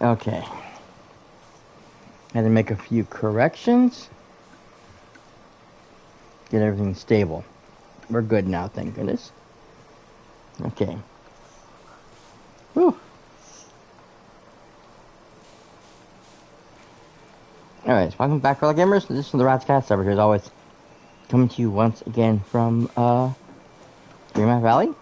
Okay. Had to make a few corrections. Get everything stable. We're good now, thank goodness. Okay. Whew. Alright, welcome back, fellow gamers. This is the Rat's Cast over here, as always. Coming to you once again from, Dreamlight Valley.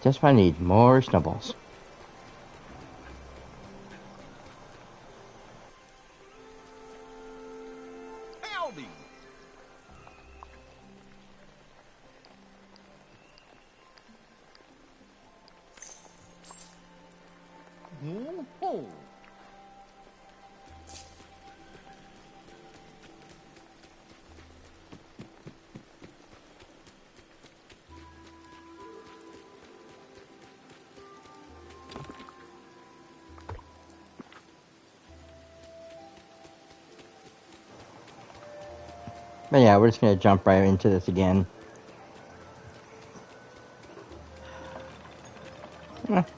Just what I need, more snowballs. Howdy. Oh. But yeah, we're just gonna jump right into this again.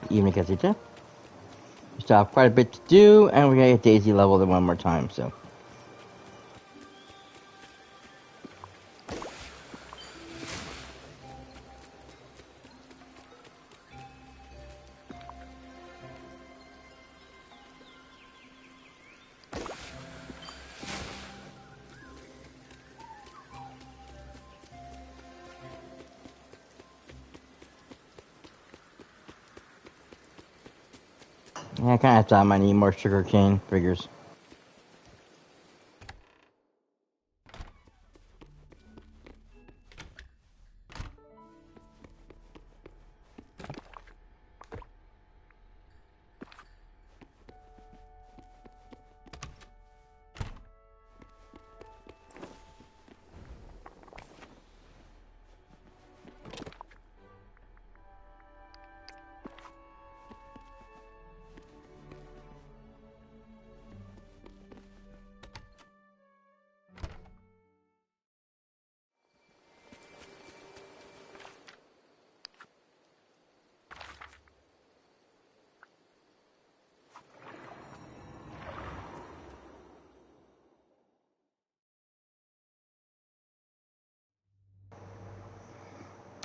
Even because we still have quite a bit to do, and we're gonna get Daisy leveled one more time, so. Yeah, I kinda thought I need more sugar cane figures.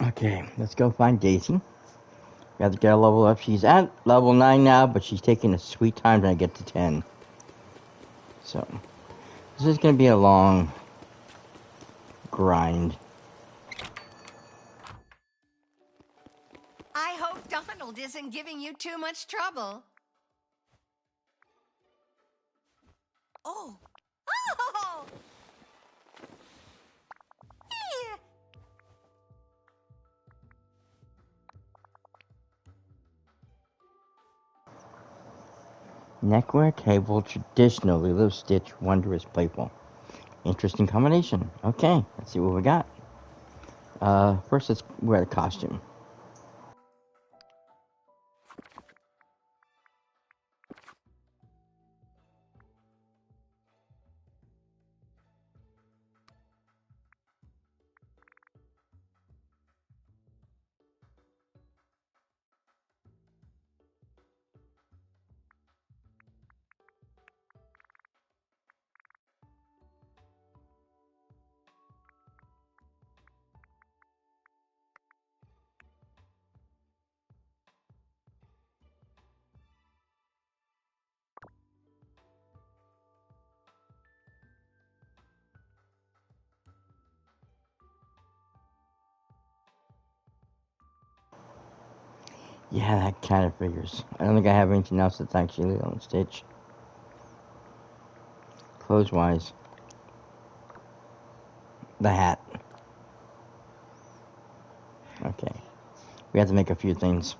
Okay, let's go find Daisy. We have to get her level up. She's at level 9 now, but she's taking a sweet time to get to 10. So, this is going to be a long grind. I hope Donald isn't giving you too much trouble. Oh. Oh! Yeah. Neckwear, cable, traditional, Lilo Stitch, wondrous, playful. Interesting combination. Okay, let's see what we got. First let's wear the costume. Yeah, that kind of figures. I don't think I have anything else that's actually Lilo and Stitch. Clothes-wise. The hat. Okay. We have to make a few things.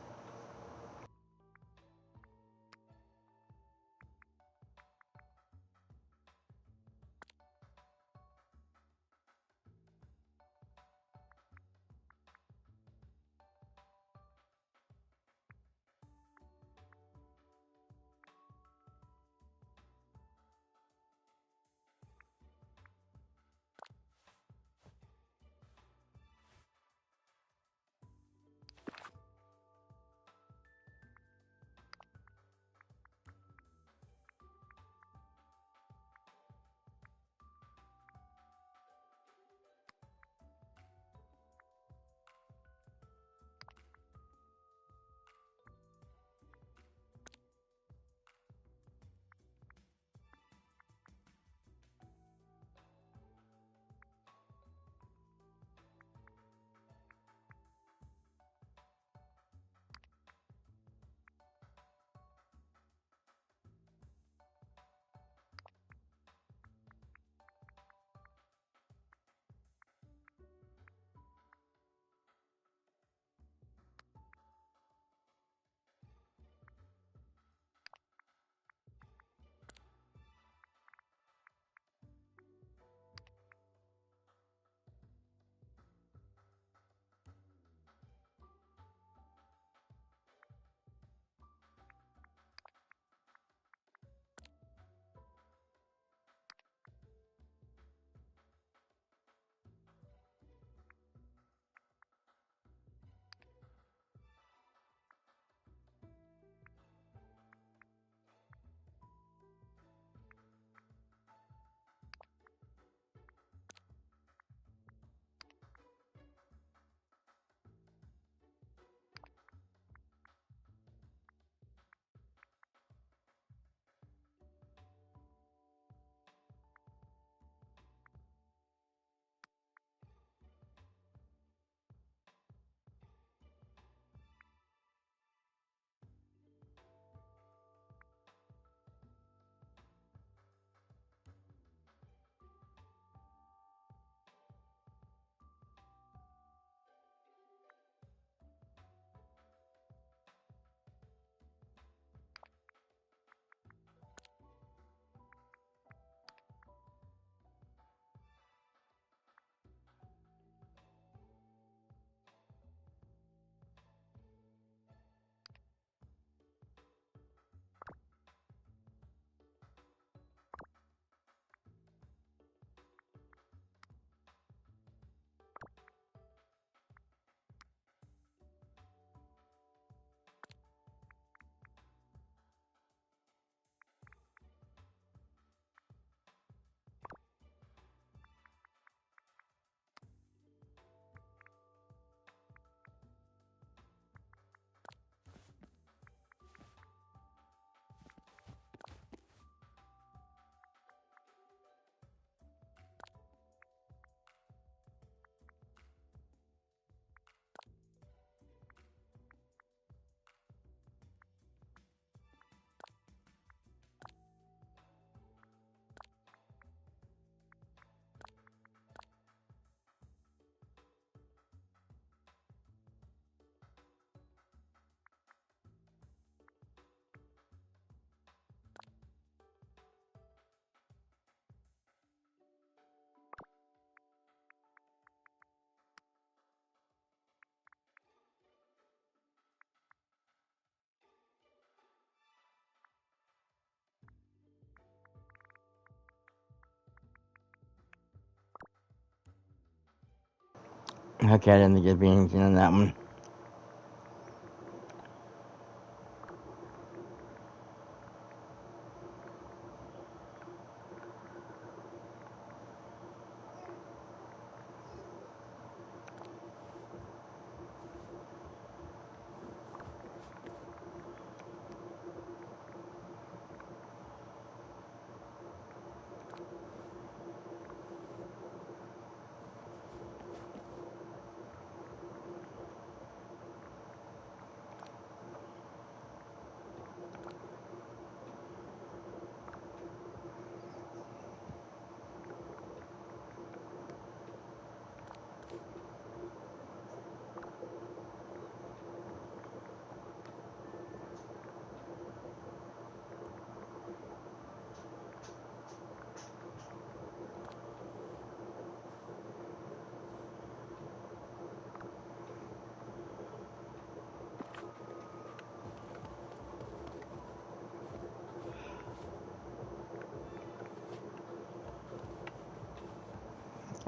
Okay, I didn't get anything on that one.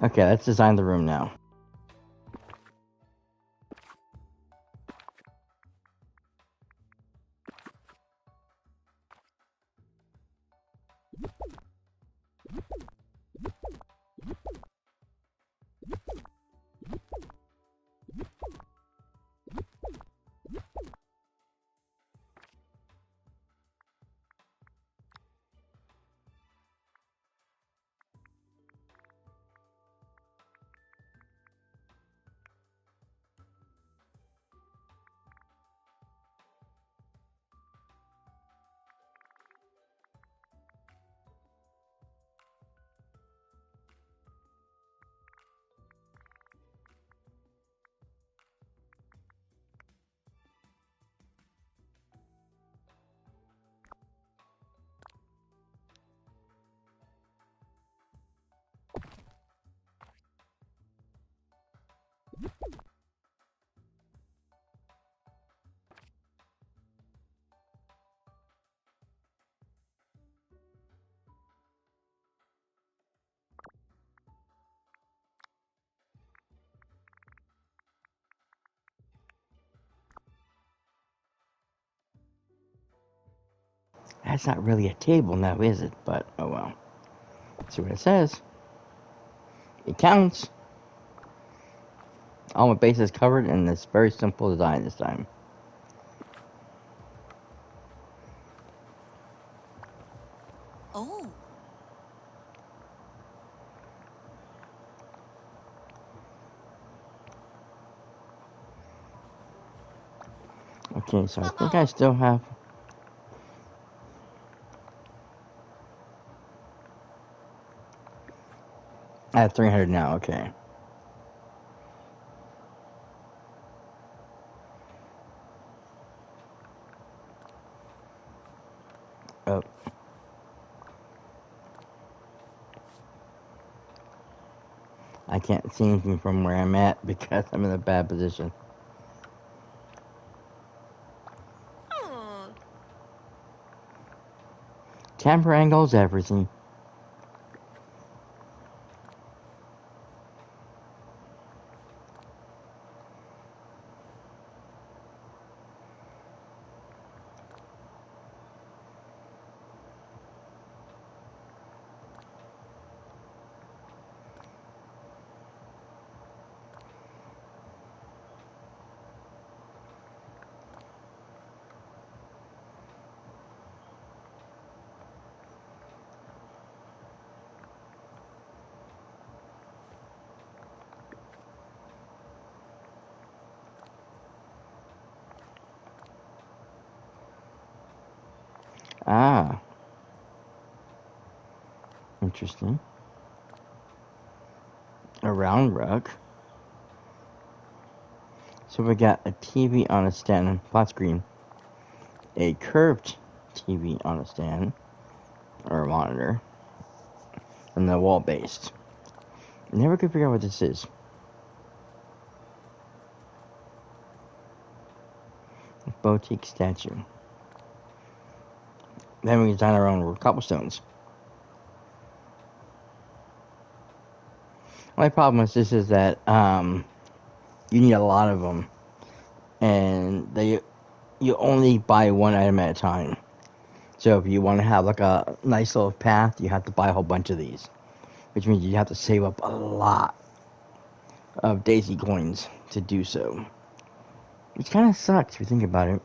Okay, let's design the room now. That's not really a table now, is it? But, oh well. Let's see what it says. It counts. All my bases covered, and it's very simple design this time. Oh. Okay, so I think I still have... I have 300 now, okay. Oh. I can't see anything from where I'm at because I'm in a bad position. Hmm. Camera angles, everything. Ah. Interesting. A round rug. So we got a TV on a stand, flat screen. A curved TV on a stand, or a monitor. And the wall-based. Never could figure out what this is. Boutique statue. Then we design our own cobblestones. My problem with this is that you need a lot of them, and you only buy one item at a time. So if you want to have like a nice little path, you have to buy a whole bunch of these, which means you have to save up a lot of daisy coins to do so. Which kind of sucks if you think about it.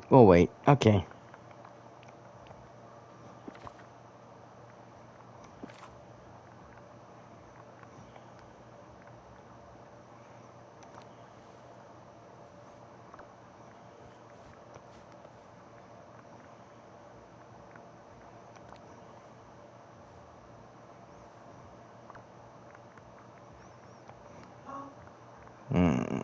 We'll wait. Okay. Hmm.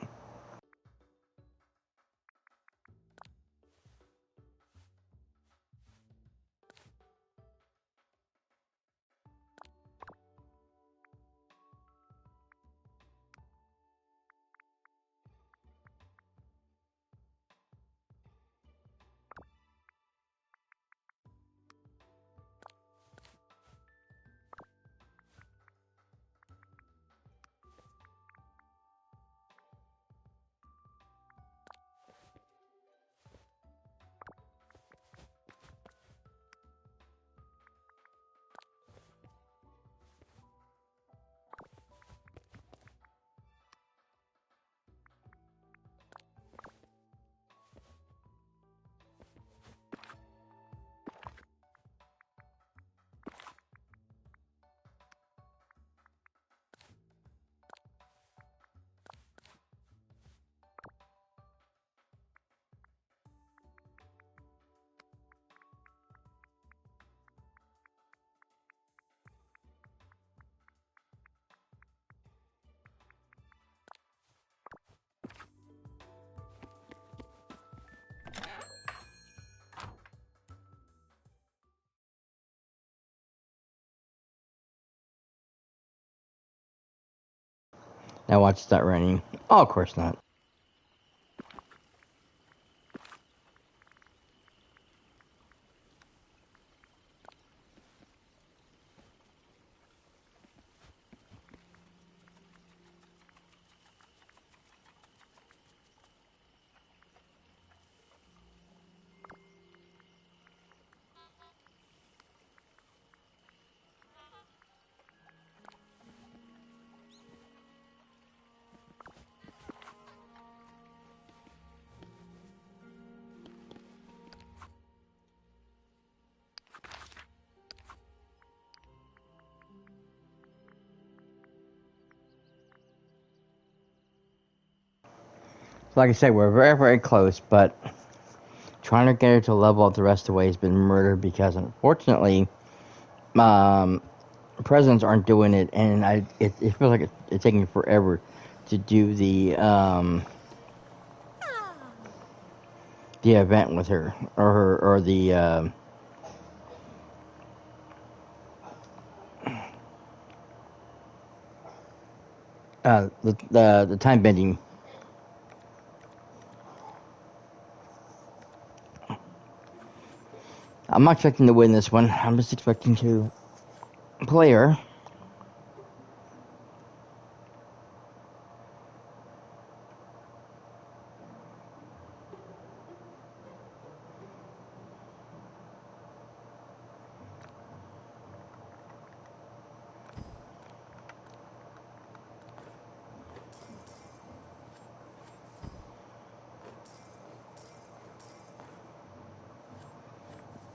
Now watch it start raining. Oh, of course not. Like I said, we're very, very close, but trying to get her to level up the rest of the way has been murder because, unfortunately, presidents aren't doing it, and it feels like it's taking forever to do the event with her or the time bending. I'm not expecting to win this one. I'm just expecting to play her.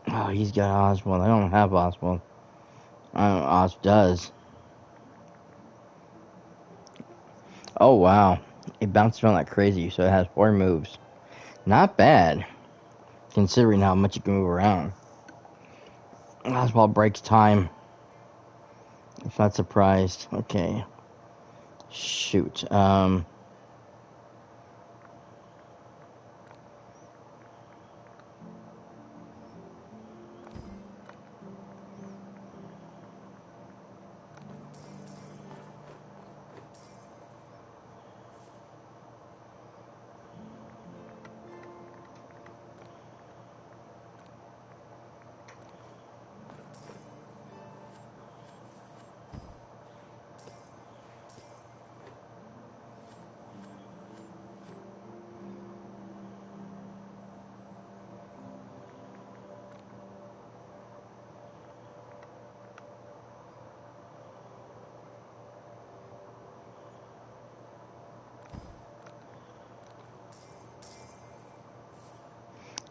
Oh, he's got Oswald. I don't have Oswald. Oz does. Oh, wow. It bounced around like crazy, so it has 4 moves. Not bad, considering how much you can move around. Oswald breaks time. If not surprised. Okay. Shoot.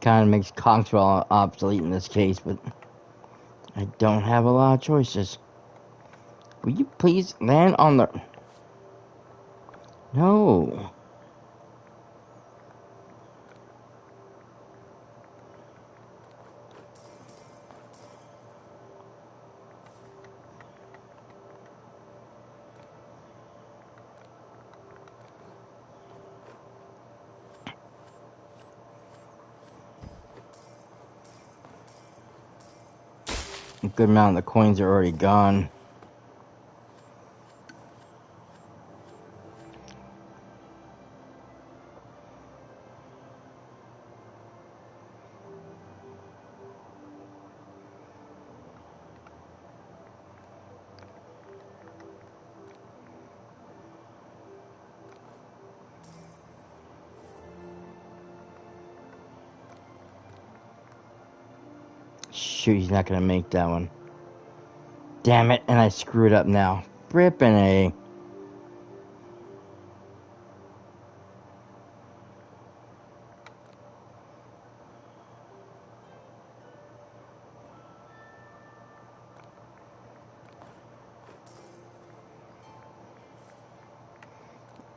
Kind of makes Control obsolete in this case, but I don't have a lot of choices. Will you please land on the... No. A good amount of the coins are already gone. Shoot, he's not gonna make that one. Damn it, and I screwed up now. Frippin' A.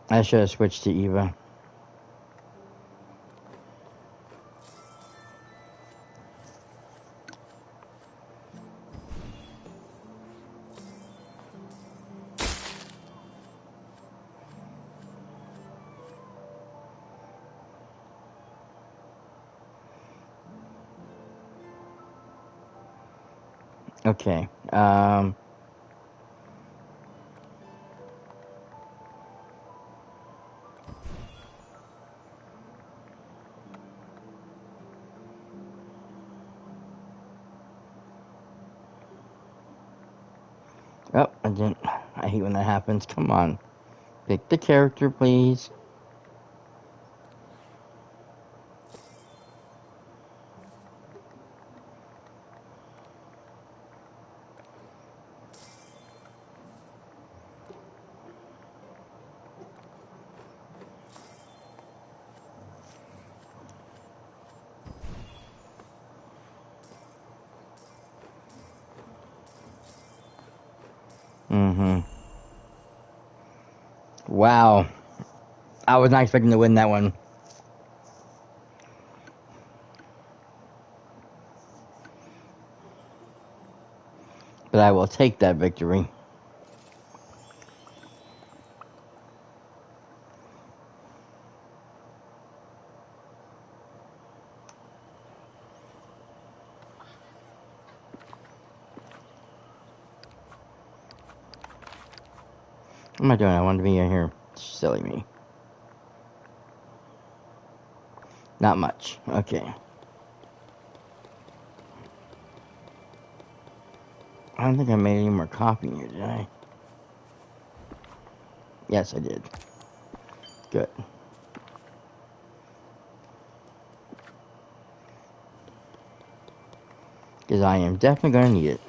I should have switched to Eva. Okay. Oh, I didn't. I hate when that happens. Come on. Pick the character, please. Mm-hmm. Wow. I was not expecting to win that one. But I will take that victory. What am I doing? I wanted to be in here. Silly me. Not much. Okay. I don't think I made any more copying here, did I? Yes, I did. Good. Because I am definitely going to need it.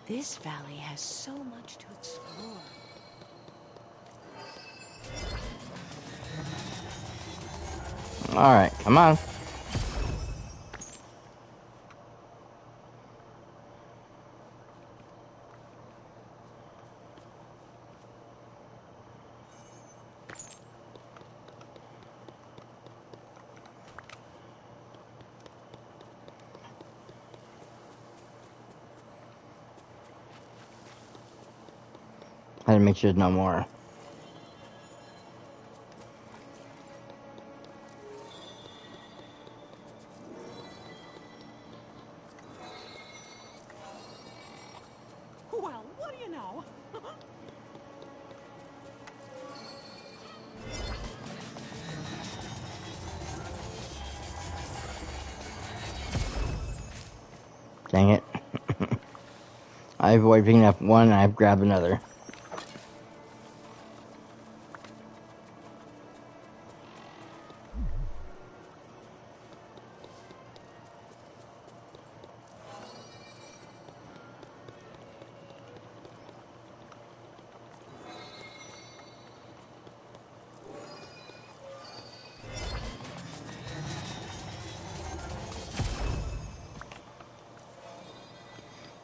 This valley has so much to explore. Alright, come on. I had to make sure there's no more. Well, what do you know? Dang it. I avoid picking up one and I've grabbed another.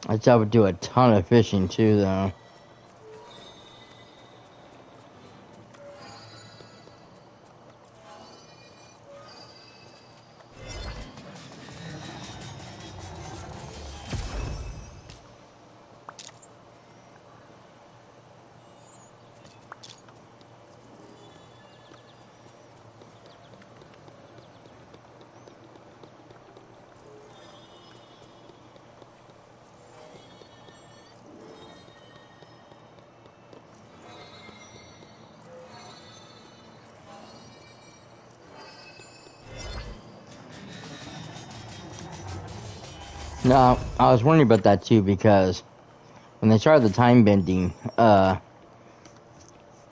I bet I would do a ton of fishing too, though. No, I was wondering about that too because when they started the time bending,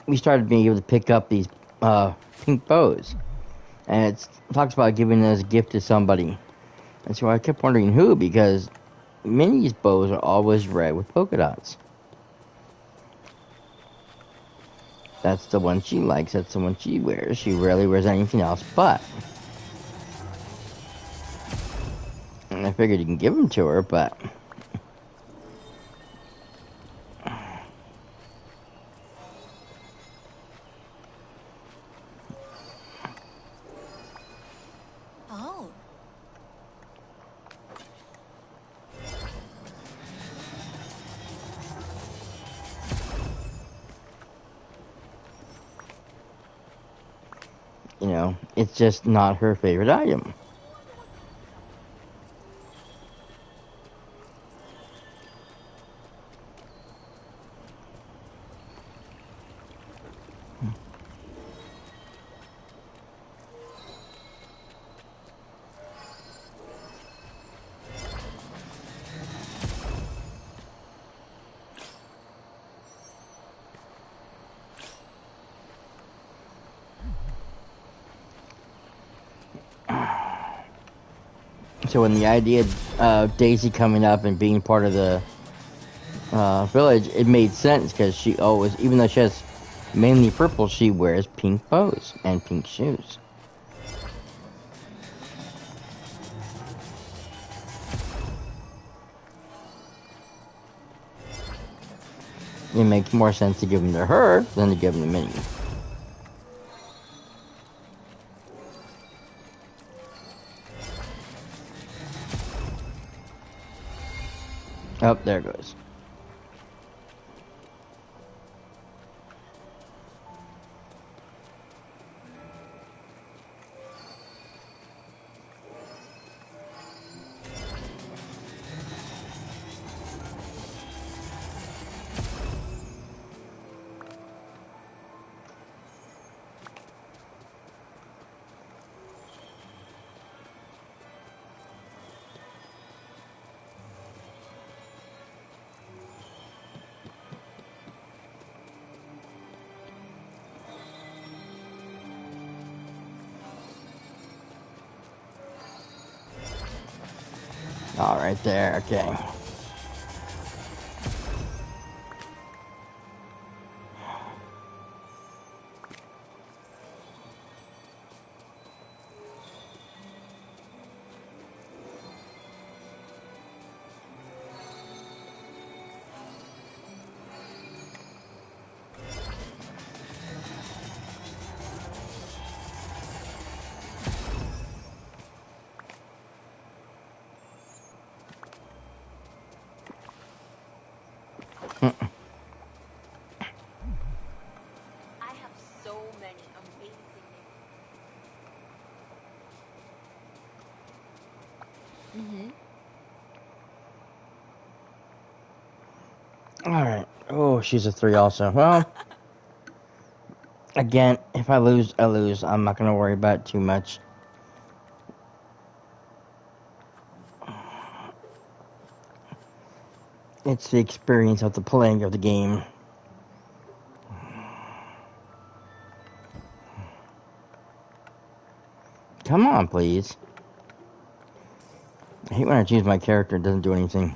we started being able to pick up these pink bows, and it talks about giving it as a gift to somebody. And so I kept wondering who, because Minnie's bows are always red with polka dots. That's the one she likes. That's the one she wears. She rarely wears anything else but. And I figured you can give them to her, but. Oh. You know, it's just not her favorite item. So when the idea of Daisy coming up and being part of the village, it made sense because she always, even though she has mainly purple, she wears pink bows and pink shoes. It makes more sense to give them to her than to give them to Minnie. Oh, there it goes. All right there, okay. I have so many amazing. Mm-hmm. All right. Oh, she's a 3 also. Well, again, if I lose, I lose. I'm not going to worry about it too much. It's the experience of the playing of the game. Come on, please. I hate when I choose my character, it doesn't do anything.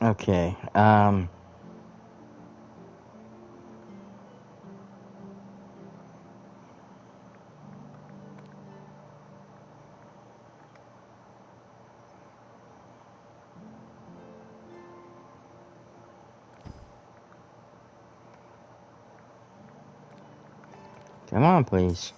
Okay. Come on, please.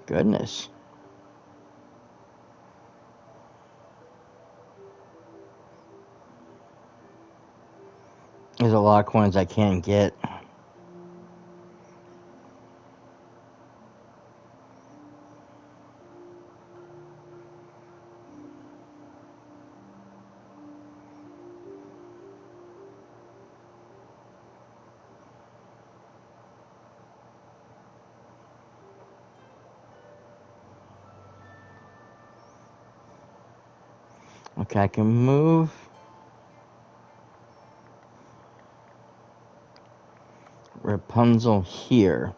Goodness. There's a lot of coins I can't get. Okay, I can move Rapunzel here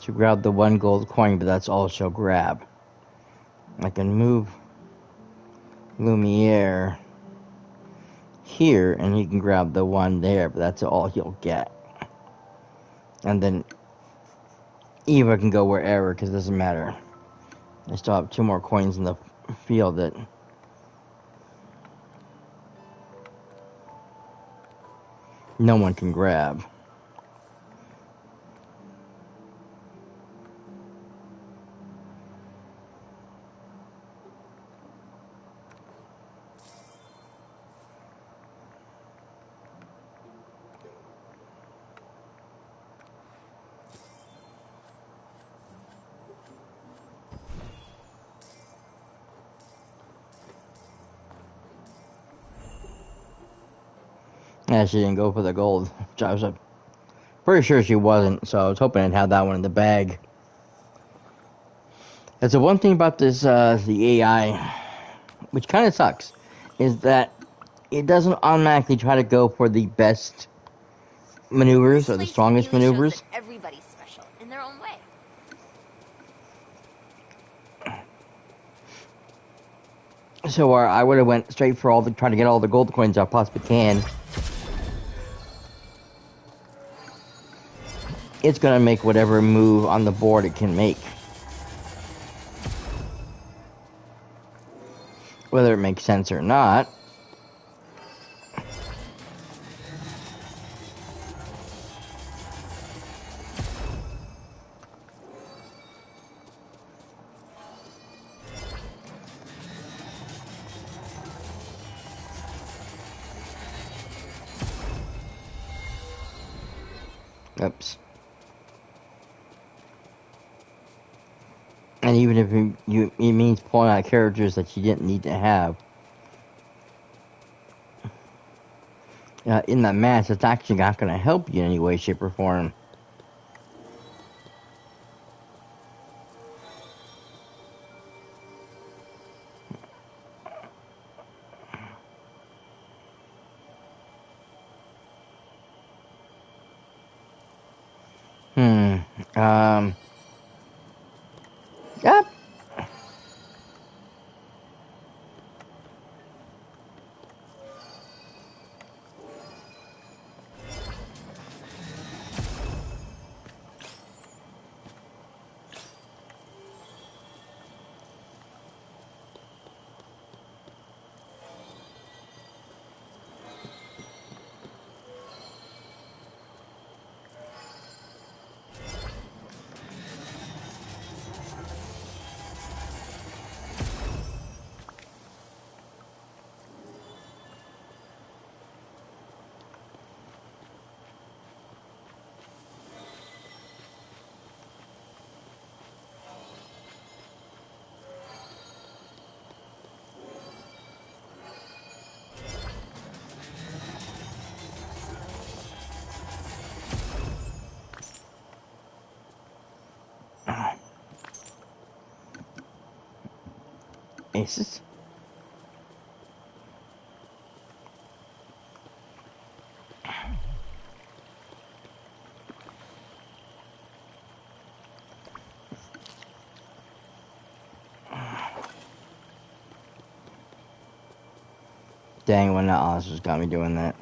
to grab the 1 gold coin, but that's all she'll grab. I can move Lumiere here, and he can grab the 1 there, but that's all he'll get. And then Eva can go wherever, because it doesn't matter. I still have 2 more coins in the field that no one can grab. Yeah, she didn't go for the gold, which I was pretty sure she wasn't, so I was hoping I'd have that one in the bag. That's the one thing about this, the AI, which kind of sucks, is that it doesn't automatically try to go for the best maneuvers or the This strongest really shows maneuvers. that everybody's special in their own way. So I would have went straight for trying to get all the gold coins I possibly can. It's gonna make whatever move on the board it can make. Whether it makes sense or not. Oops. And even if it means pulling out characters that you didn't need to have. In that match, it's actually not going to help you in any way, shape, or form. Yep. Aces. Dang, when that Oz got me doing that.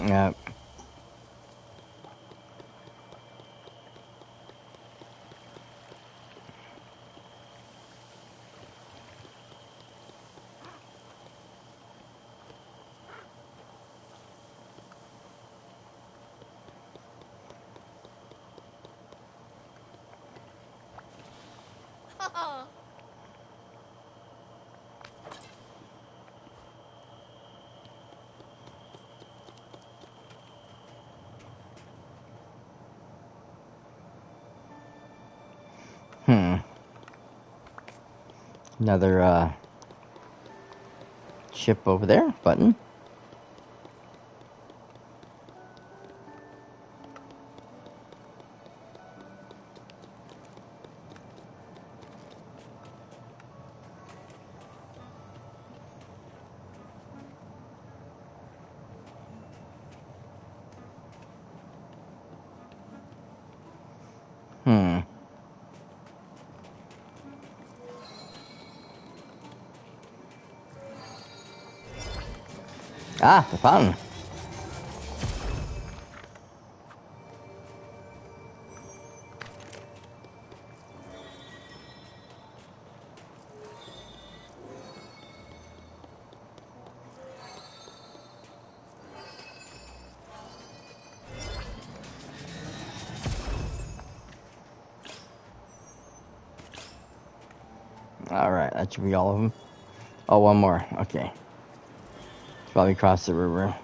Yep. Another ship over there. Button. Ah, the fountain. Alright, that should be all of them. Oh, one more. Okay. Probably cross the river.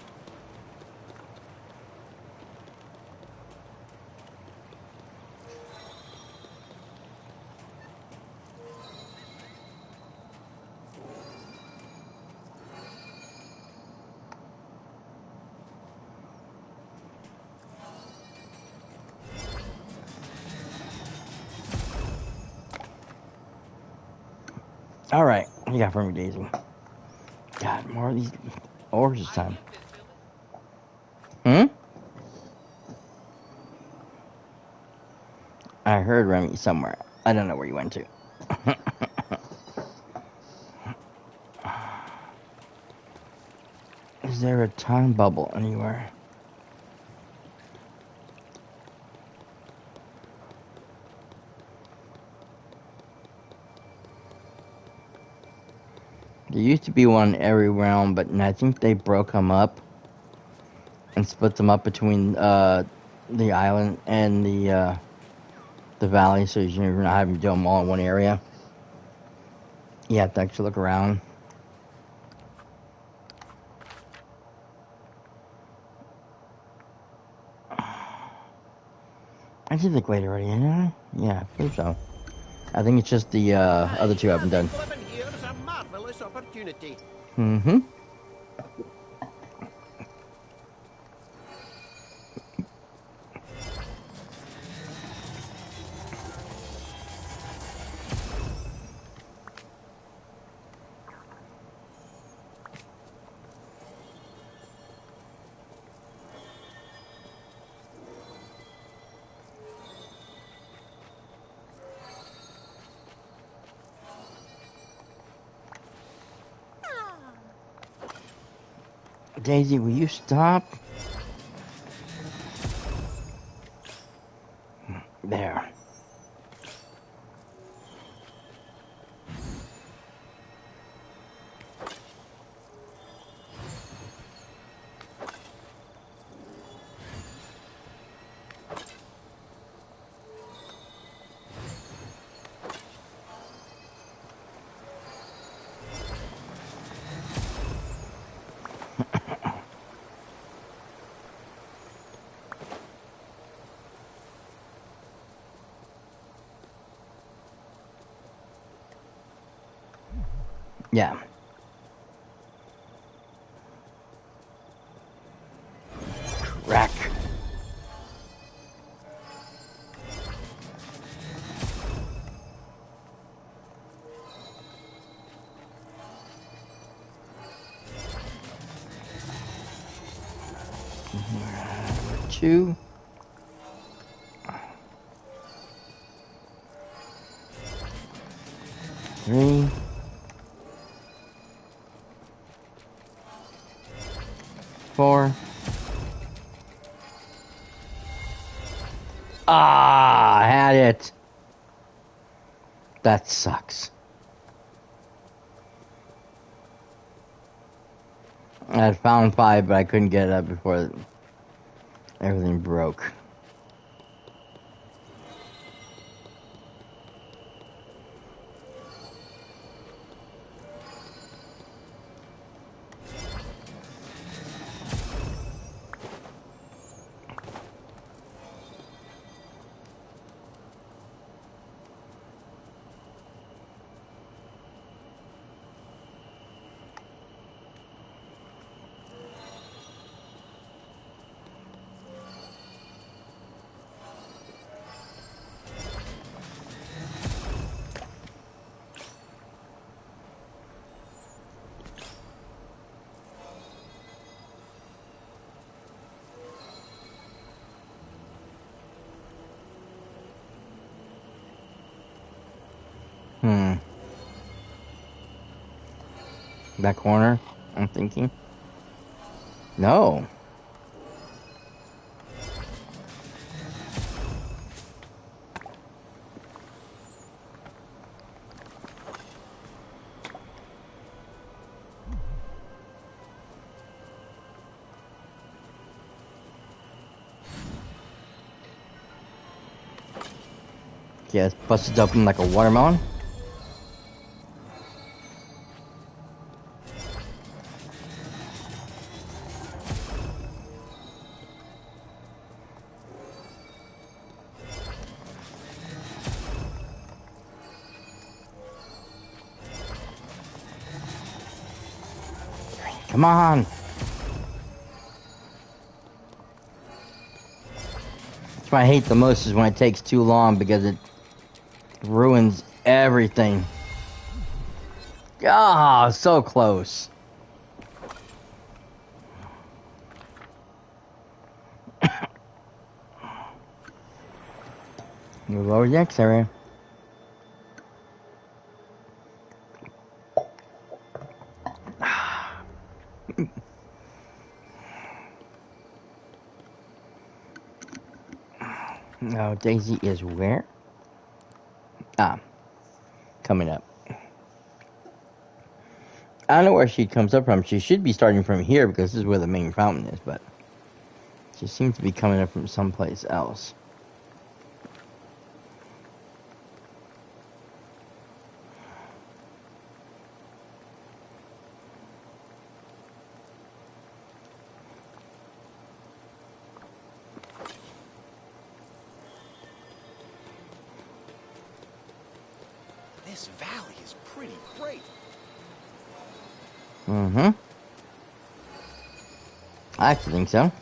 Alright, what you got for me, Daisy? God, more of these ores this time. I heard Remy somewhere. I don't know where you went to. Is there a time bubble anywhere? There used to be one every realm, but I think they broke them up and split them up between the island and the valley, so you're not having to do them all in one area. You have to actually look around. I did the glade already, didn't I? Yeah, I believe so. I think it's just the other two I haven't done. Here is a marvelous opportunity. Mm-hmm. Daisy, will you stop? There. Yeah. Crack. Two. Three. Four. Ah, I had it. That sucks. I had found 5, but I couldn't get it up before everything broke. That corner, I'm thinking. No. Yeah, it's busted open like a watermelon. Come on. That's what I hate the most is when it takes too long because it ruins everything. Ah, so close. Move over the X area. Now Daisy is where? Ah, coming up. I don't know where she comes up from. She should be starting from here because this is where the main fountain is, but she seems to be coming up from someplace else. This valley is pretty great. Mm-hmm. I actually think so.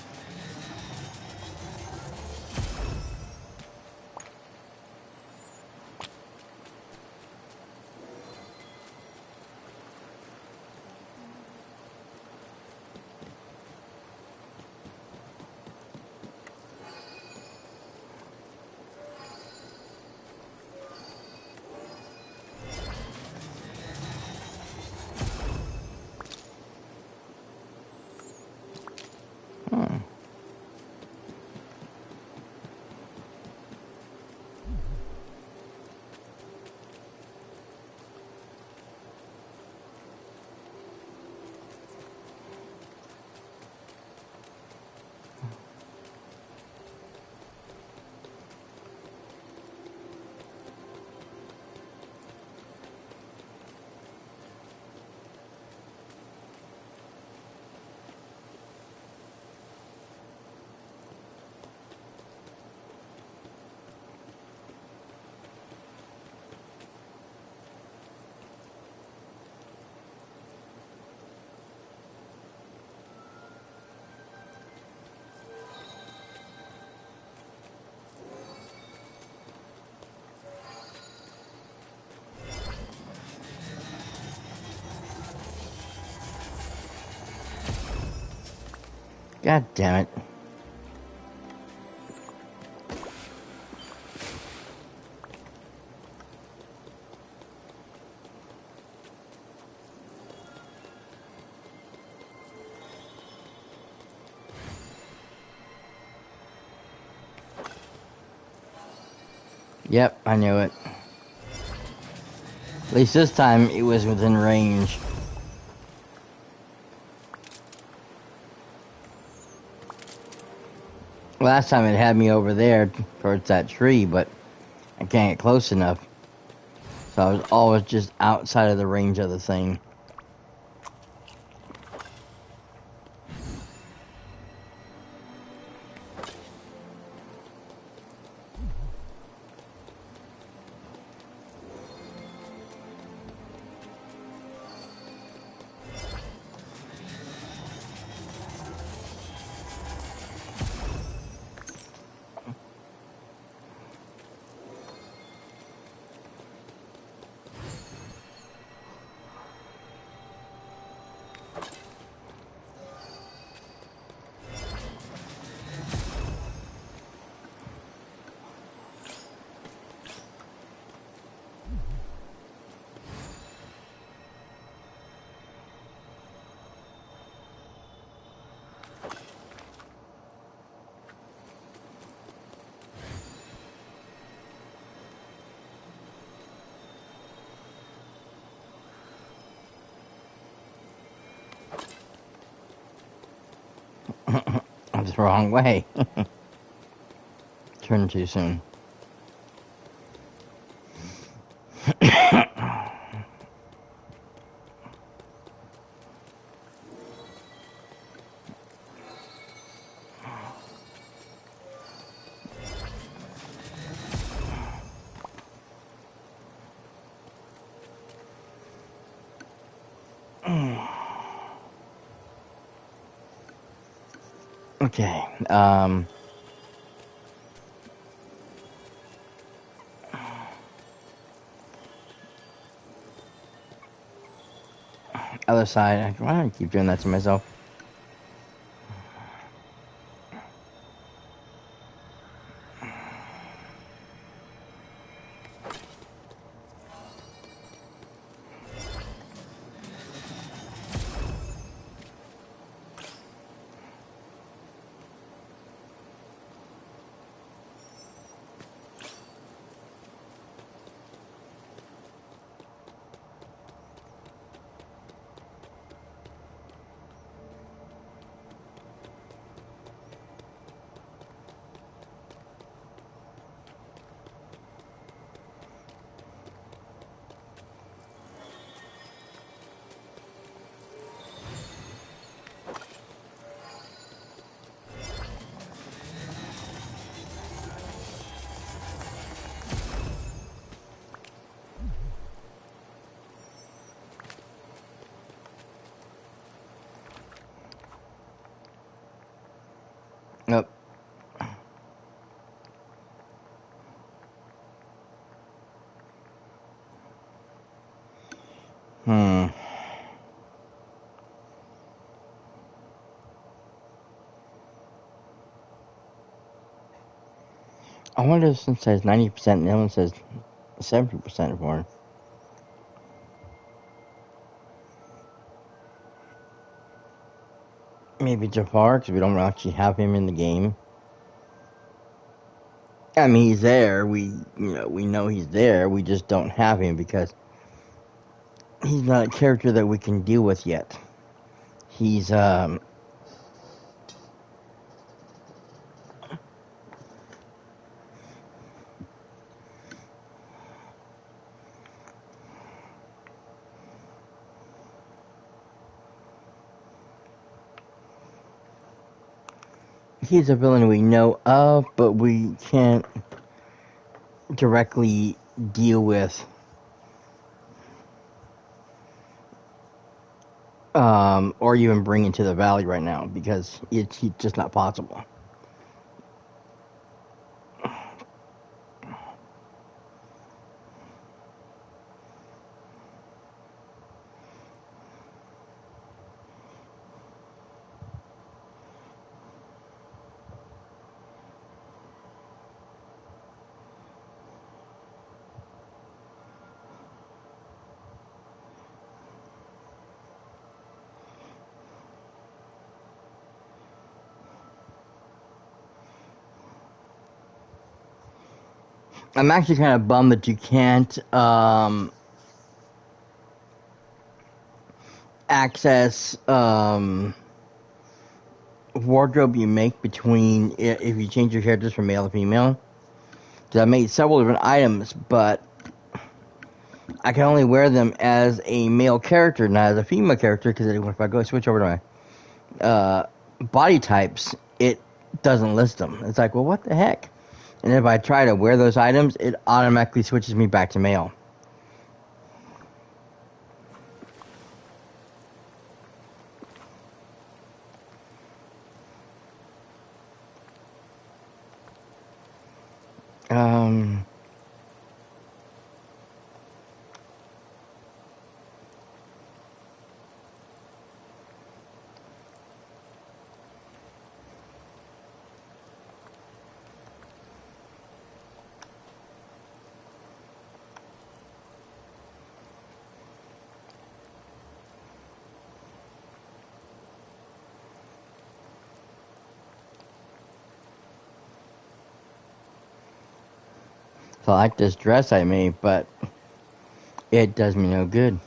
Hmm. God damn it. Yep, I knew it. At least this time it was within range. Last time it had me over there towards that tree, but I can't get close enough. So I was always just outside of the range of the thing. I'm the wrong way. Turned too soon. Okay, other side. Why do I keep doing that to myself? Nope. Hmm. I wonder if this says 90% and the other one says 70% for. Maybe Jafar, because we don't actually have him in the game. I mean, he's there. We know he's there. We just don't have him because he's not a character that we can deal with yet. He's he's a villain we know of, but we can't directly deal with. Or even bring into the valley right now because it's just not possible. I'm actually kind of bummed that you can't access wardrobe you make between if you change your characters from male to female. Because I made several different items, but I can only wear them as a male character, not as a female character. Because if I go switch over to my body types, it doesn't list them. It's like, well, what the heck? And if I try to wear those items, it automatically switches me back to male. So I like this dress I made, but it does me no good.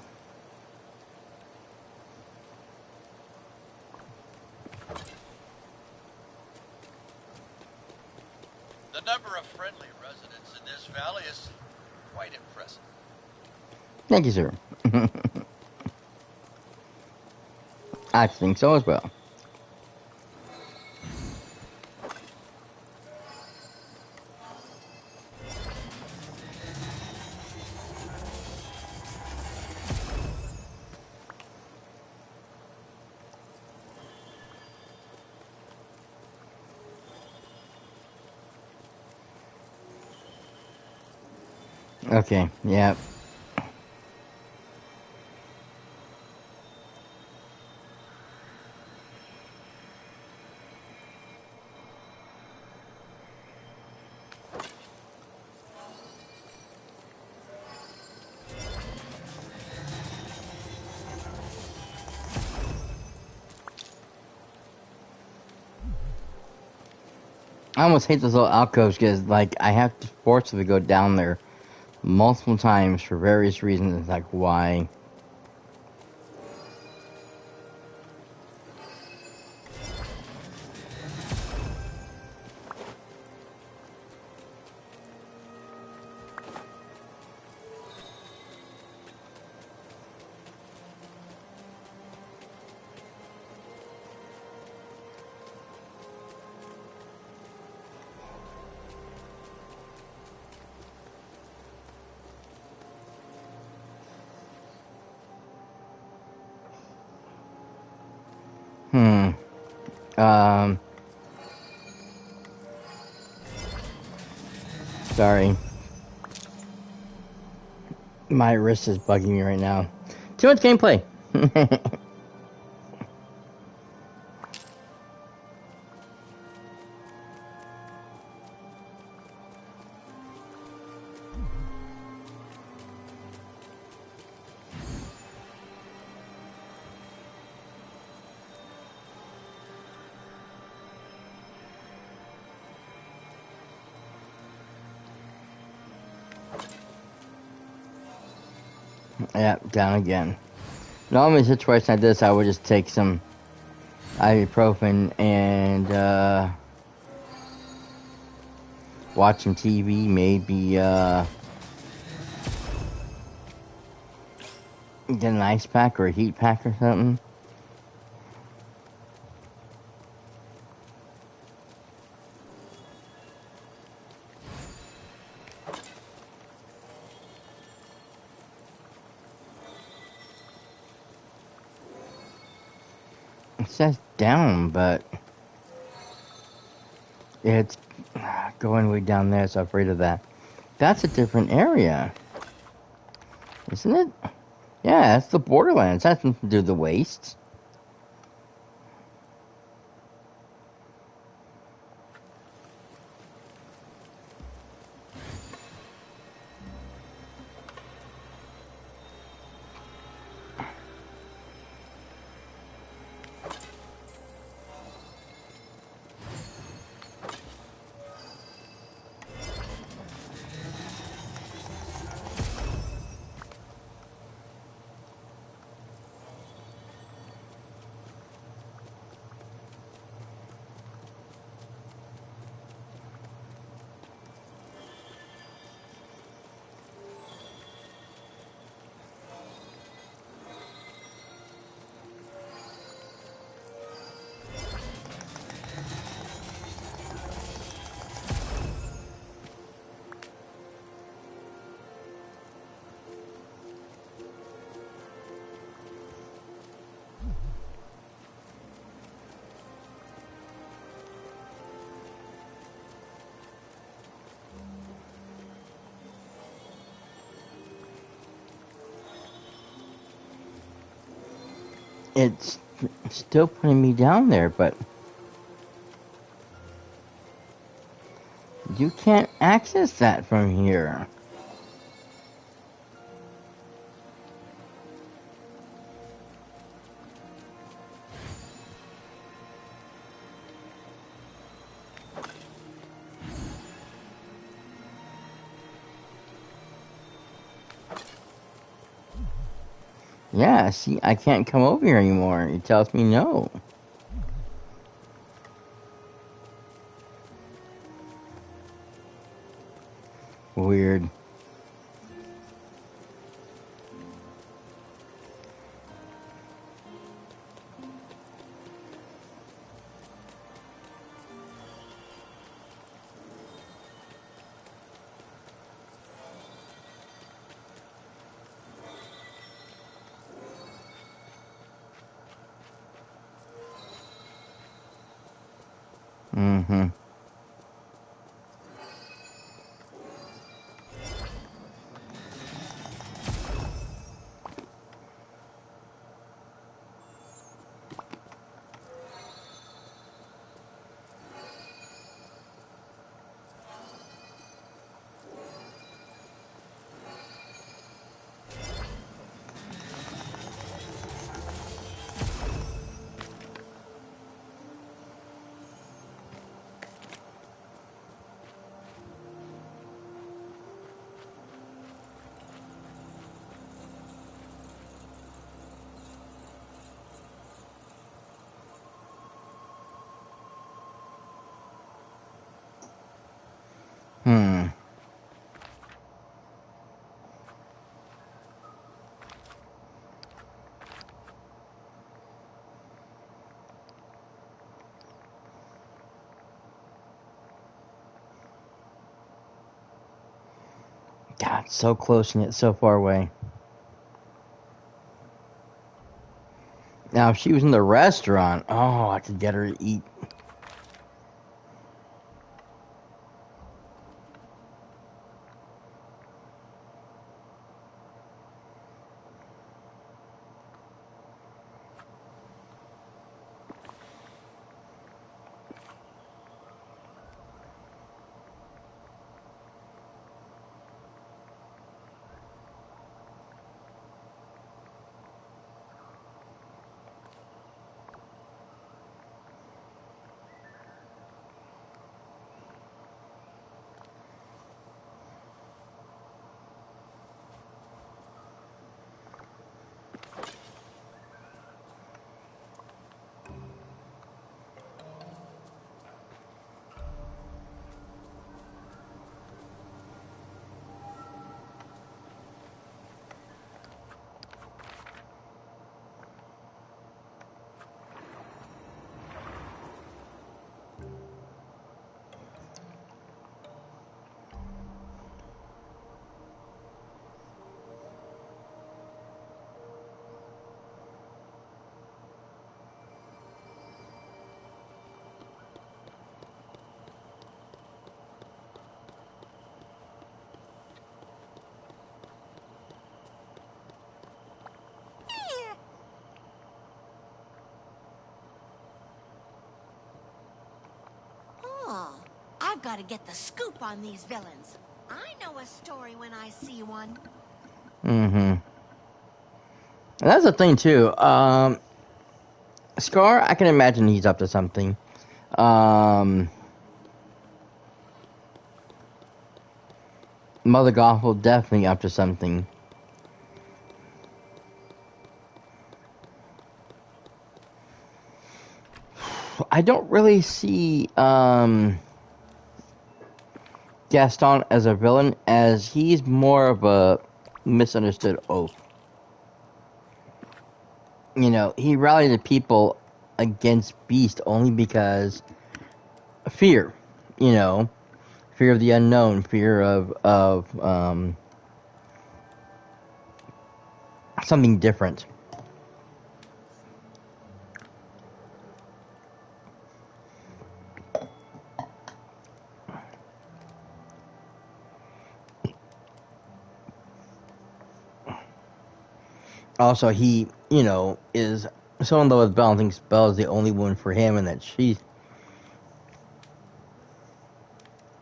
The number of friendly residents in this valley is quite impressive. Thank you, sir. I think so as well. Okay, yeah. I almost hate those little alcoves because, like, I have to forcibly go down there multiple times for various reasons. It's like, why? Hmm. Um. Sorry. My wrist is bugging me right now. Too much gameplay. Yeah, down again. Normally, in a situation like this, I would just take some ibuprofen and watch some TV, maybe get an ice pack or a heat pack or something. It says down, but it's going way down there, so I'm afraid of that. That's a different area, isn't it? Yeah, that's the Borderlands. That's nothing to do with the wastes. It's still putting me down there, but you can't access that from here. Yeah, see, I can't come over here anymore. It tells me no. Weird. Mm-hmm. Hmm. God, so close and yet so far away. Now, if she was in the restaurant, oh, I could get her to eat. Oh, I've got to get the scoop on these villains. I know a story when I see one. Mm-hmm. And that's the thing, too. Scar, I can imagine he's up to something. Mother Gothel definitely up to something. I don't really see Gaston as a villain, as he's more of a misunderstood oaf. You know, he rallied the people against Beast only because fear. You know, fear of the unknown, fear of something different. Also, he, you know, is so in love with Belle and thinks Belle is the only woman for him, and that she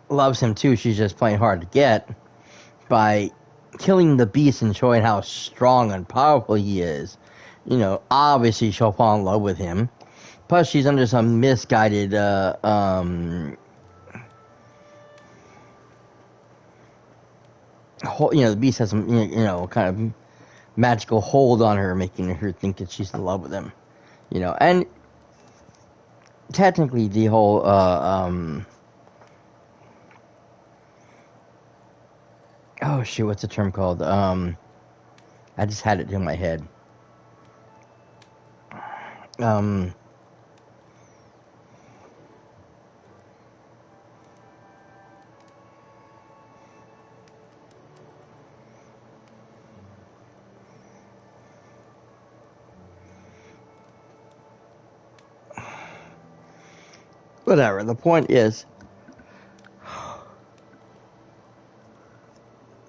loves him too. She's just playing hard to get by killing the beast and showing how strong and powerful he is. Obviously she'll fall in love with him. Plus, she's under some misguided, the beast has some, kind of magical hold on her, making her think that she's in love with him. And technically the whole, oh shoot, what's the term called? I just had it in my head. Whatever. The point is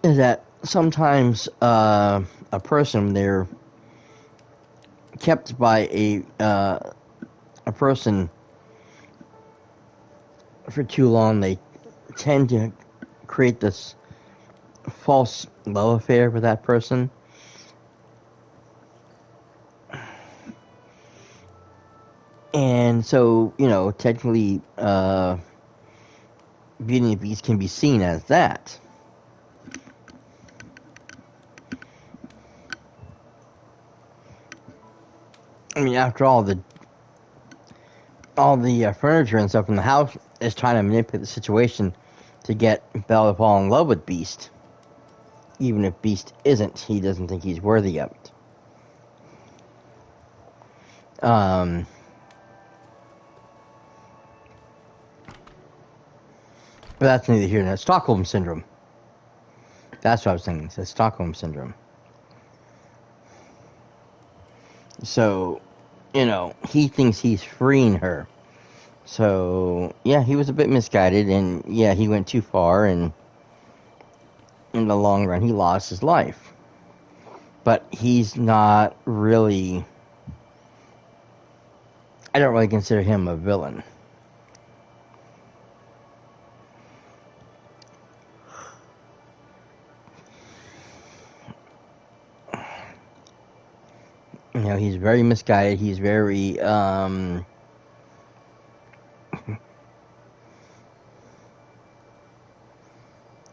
that sometimes a person, they're kept by a person for too long, they tend to create this false love affair with that person. And so, technically, Beauty and the Beast can be seen as that. I mean, after all, the furniture and stuff in the house is trying to manipulate the situation to get Belle to fall in love with Beast. Even if Beast isn't, he doesn't think he's worthy of it. But that's neither here nor there. Stockholm Syndrome. That's what I was thinking. It's Stockholm Syndrome. So, he thinks he's freeing her. So, yeah, he was a bit misguided, and yeah, he went too far, and in the long run, he lost his life. But he's not really... I don't really consider him a villain. He's very misguided. He's very, well,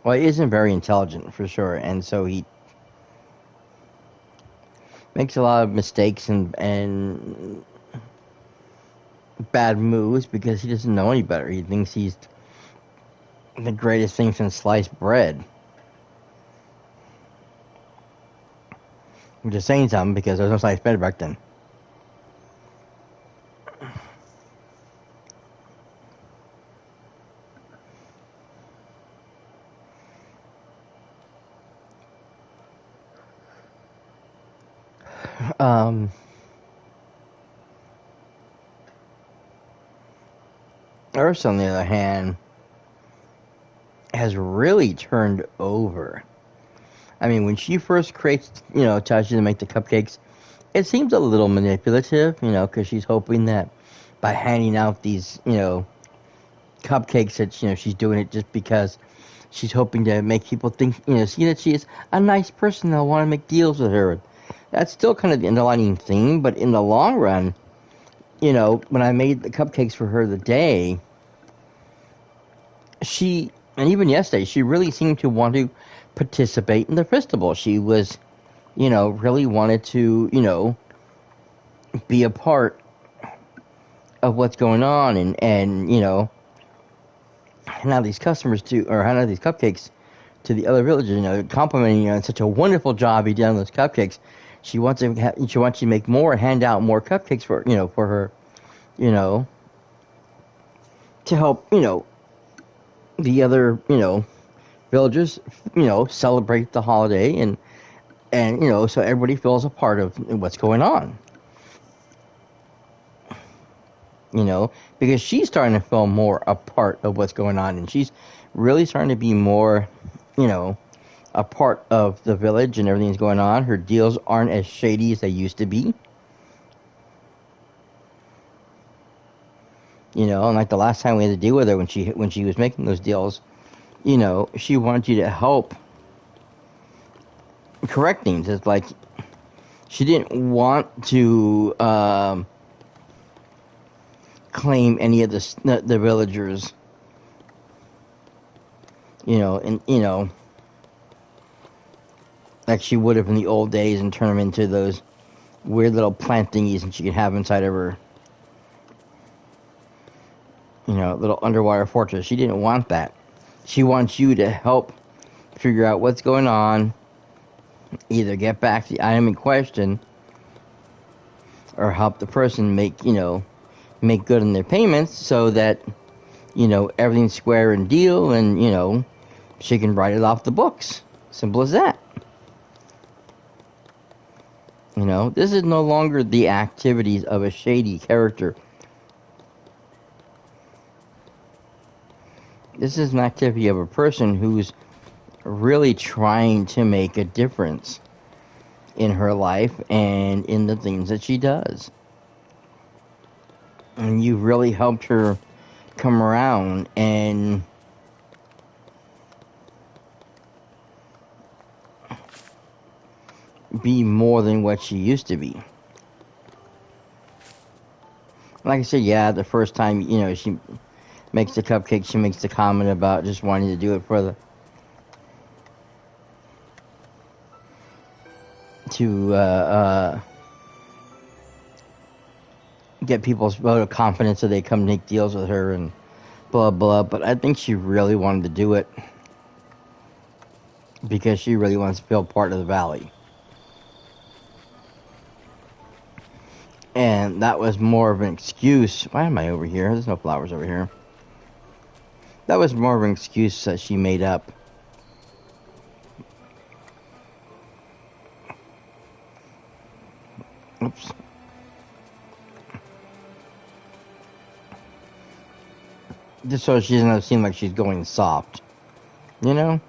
he isn't very intelligent, for sure, and so he makes a lot of mistakes and bad moves because he doesn't know any better. He thinks he's the greatest thing since sliced bread. I'm just saying something because there was no sliced bread back then. Ursa, on the other hand, has really turned over. I mean, when she first creates, tells you to make the cupcakes, it seems a little manipulative, because she's hoping that by handing out these, cupcakes that, she's doing it just because she's hoping to make people think, see that she is a nice person. They'll want to make deals with her. That's still kind of the underlying theme, but in the long run, when I made the cupcakes for her the day, and even yesterday, she really seemed to want to participate in the festival. She was, really wanted to, be a part of what's going on and hand out these customers hand out these cupcakes to the other villagers, complimenting you on such a wonderful job you did on those cupcakes. She wants you to make more, hand out more cupcakes for her, to help, the other, villagers, celebrate the holiday and so everybody feels a part of what's going on. Because she's starting to feel more a part of what's going on, and she's really starting to be more, a part of the village and everything that's going on. Her deals aren't as shady as they used to be. You know, and like the last time we had to deal with her when she was making those deals, you know, she wanted you to help correct things. It's like she didn't want to claim any of the villagers, you know, and you know, like she would have in the old days, and turn them into those weird little plant thingies that she could have inside of her, you know, little underwater fortress. She didn't want that. She wants you to help figure out what's going on, either get back the item in question, or help the person make good on their payments so that, you know, everything's square and deal, and, you know, she can write it off the books. Simple as that. You know, this is no longer the activities of a shady character. This is an activity of a person who's really trying to make a difference in her life and in the things that she does. And you've really helped her come around and be more than what she used to be. Like I said, yeah, the first time, you know, she makes the cupcake, she makes the comment about just wanting to do it for the to get people's vote of confidence so they come make deals with her and blah blah. But I think she really wanted to do it because she really wants to feel part of the valley. And that was more of an excuse. Why am I over here? There's no flowers over here. That was more of an excuse that she made up. Oops. Just so she doesn't seem like she's going soft. You know?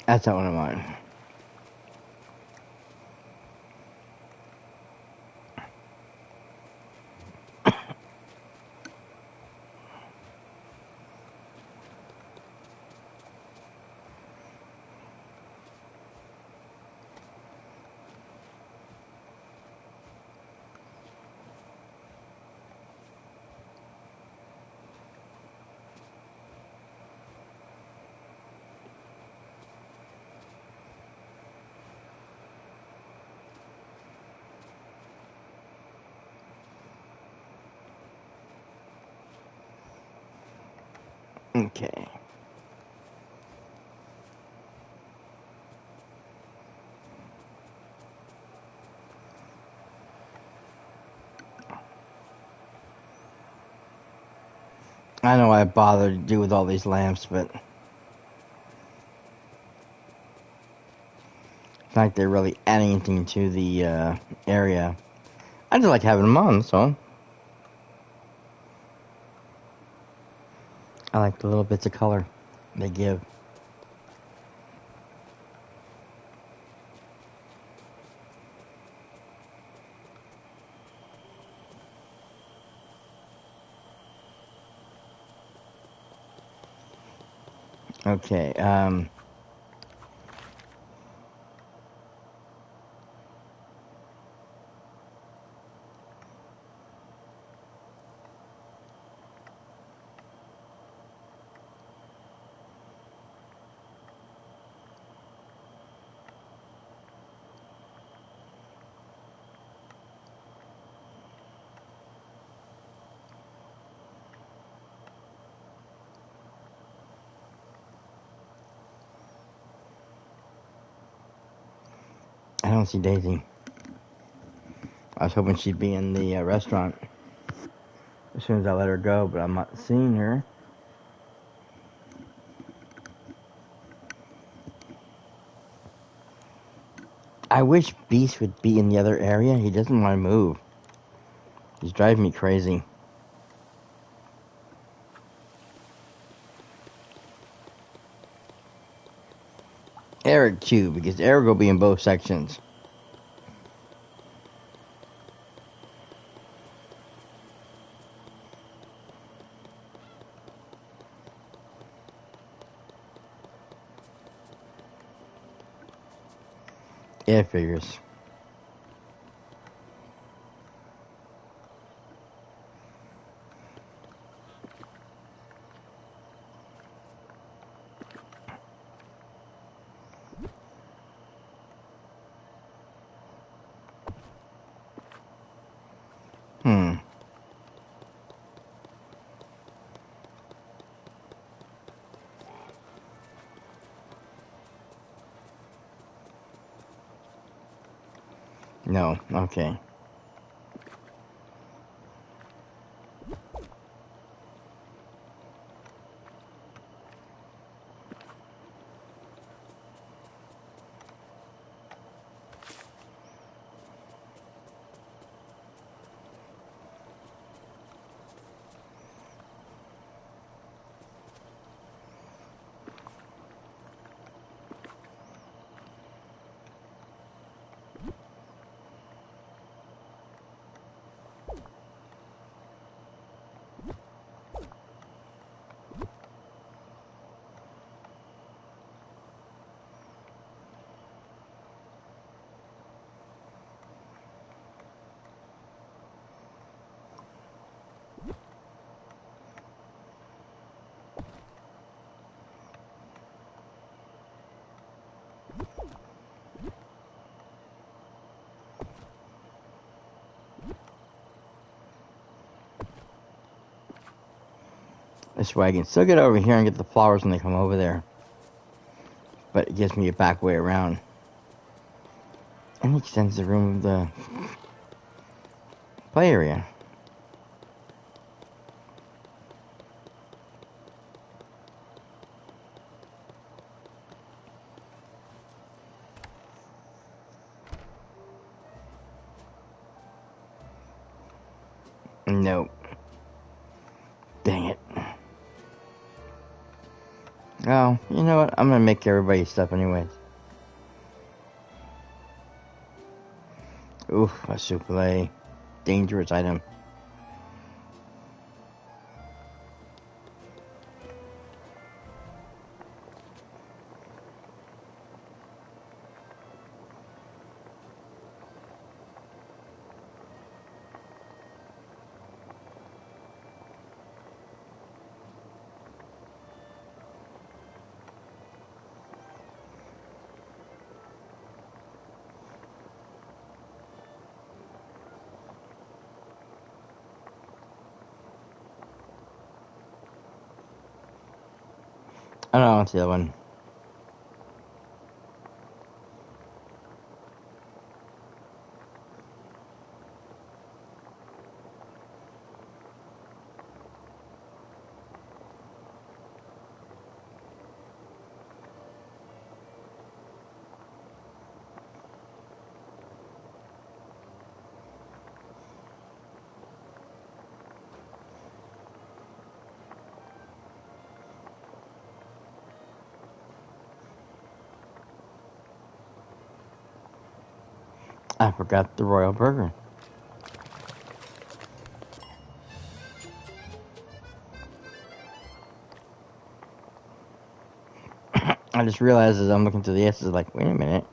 That's not one of mine. Okay. I know I bothered to do with all these lamps, but it's not like they're really adding anything to the area. I just like having them on, so I like the little bits of color they give. Okay, I don't see Daisy. I was hoping she'd be in the restaurant as soon as I let her go, but I'm not seeing her. I wish Beast would be in the other area. He doesn't want to move. He's driving me crazy. Eric too, because Eric will be in both sections. Yeah, it figures. No, okay. This way I can still get over here and get the flowers when they come over there. But it gives me a back way around. And it extends the room of the play area. Nope. Dang it. Oh, you know what? I'm gonna make everybody stuff anyways. Oof, a souffle. Dangerous item. I don't know, it's the other one. I forgot the Royal Burger. I just realized as I'm looking through the S's, like, wait a minute.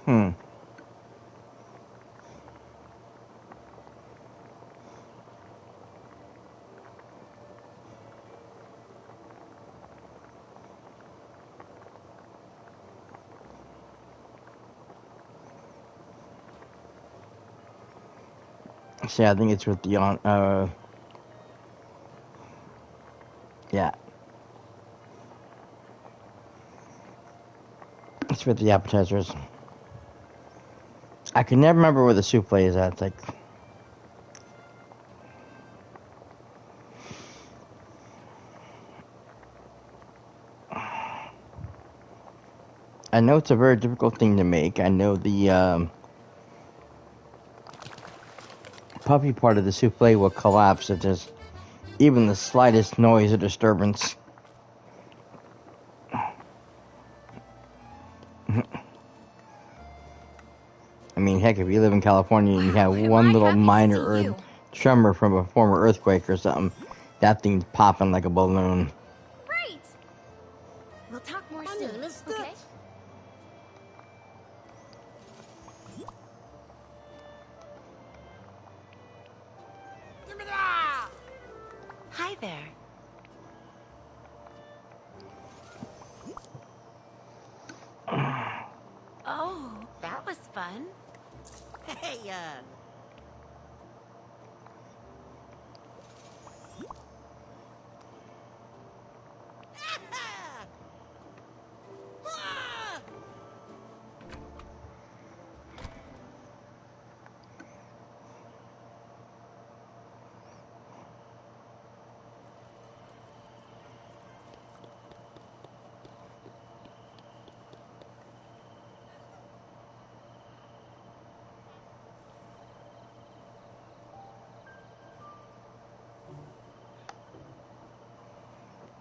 Hmm. See, I think it's with the yeah. It's with the appetizers. I can never remember where the souffle is at. It's like, I know it's a very difficult thing to make. I know the puffy part of the souffle will collapse if there's even the slightest noise or disturbance. I mean, heck, if you live in California and you have Am one I little happy to minor see you? tremor from a former earthquake or something, that thing's popping like a balloon. Great. We'll talk more soon, okay? Hi there. Oh, that was fun. Hey,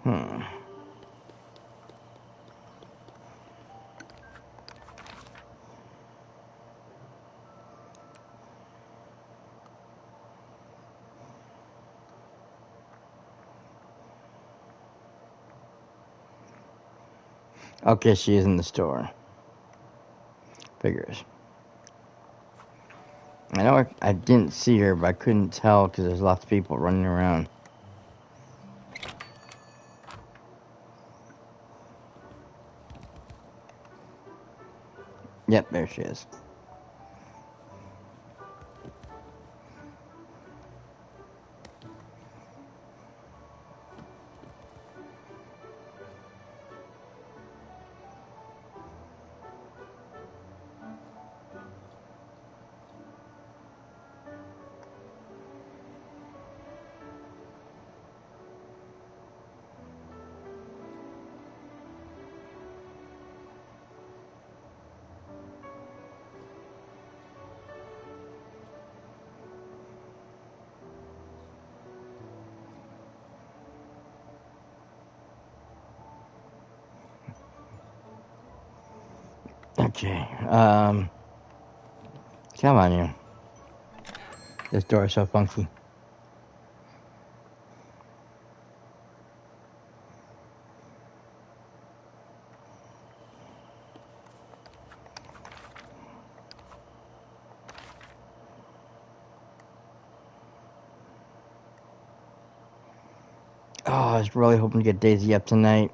Hmm. Okay, she is in the store. Figures. I know I didn't see her, but I couldn't tell because there's lots of people running around. Yep, there she is. Okay, come on you. This door is so funky. Oh, I was really hoping to get Daisy up tonight.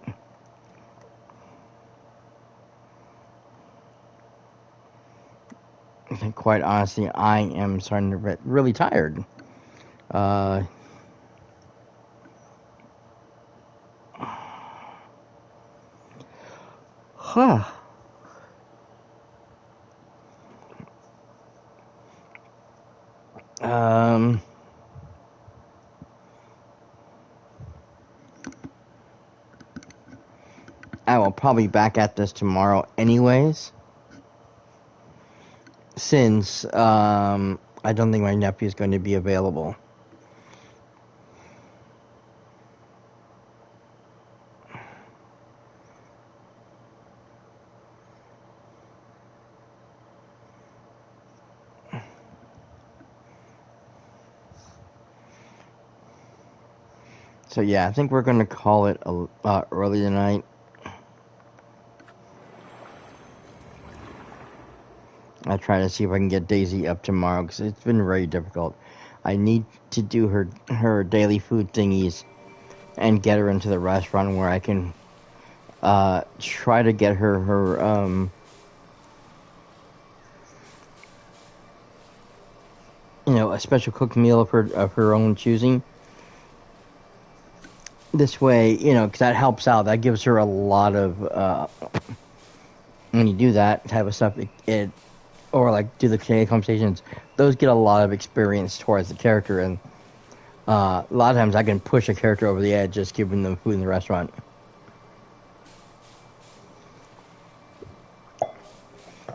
quite honestly, I am starting to get really tired. Huh. I will probably be back at this tomorrow anyways, since I don't think my nephew is going to be available. So yeah, I think we're going to call it early tonight. I'll try to see if I can get Daisy up tomorrow, because it's been very difficult. I need to do her daily food thingies and get her into the restaurant where I can try to get her a special cooked meal of her own choosing. This way, because that helps out. That gives her a lot of when you do that type of stuff, or like do the Canadian conversations, those get a lot of experience towards the character, and a lot of times I can push a character over the edge just giving them food in the restaurant.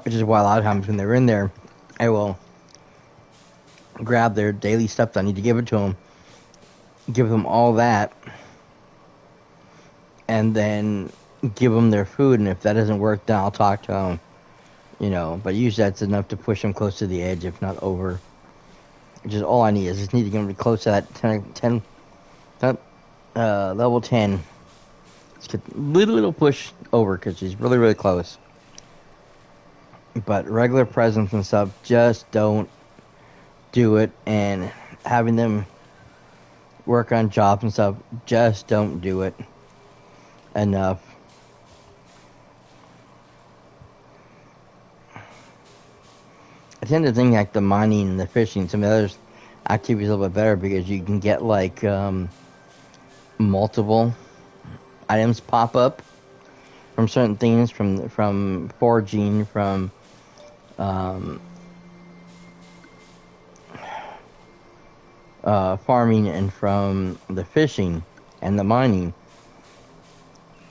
Which is why a lot of times when they're in there, I will grab their daily stuff that I need to give it to them, give them all that, and then give them their food, and if that doesn't work, then I'll talk to them. But usually that's enough to push them close to the edge, if not over. Which is all I need. I just need to get them close to that level 10. Just get a little push over, because she's really, really close. But regular presents and stuff, just don't do it. And having them work on jobs and stuff, just don't do it enough. I tend to think like the mining and the fishing, some of the other activities a little bit better, because you can get like multiple items pop up from certain things, from foraging, from farming, and from the fishing and the mining.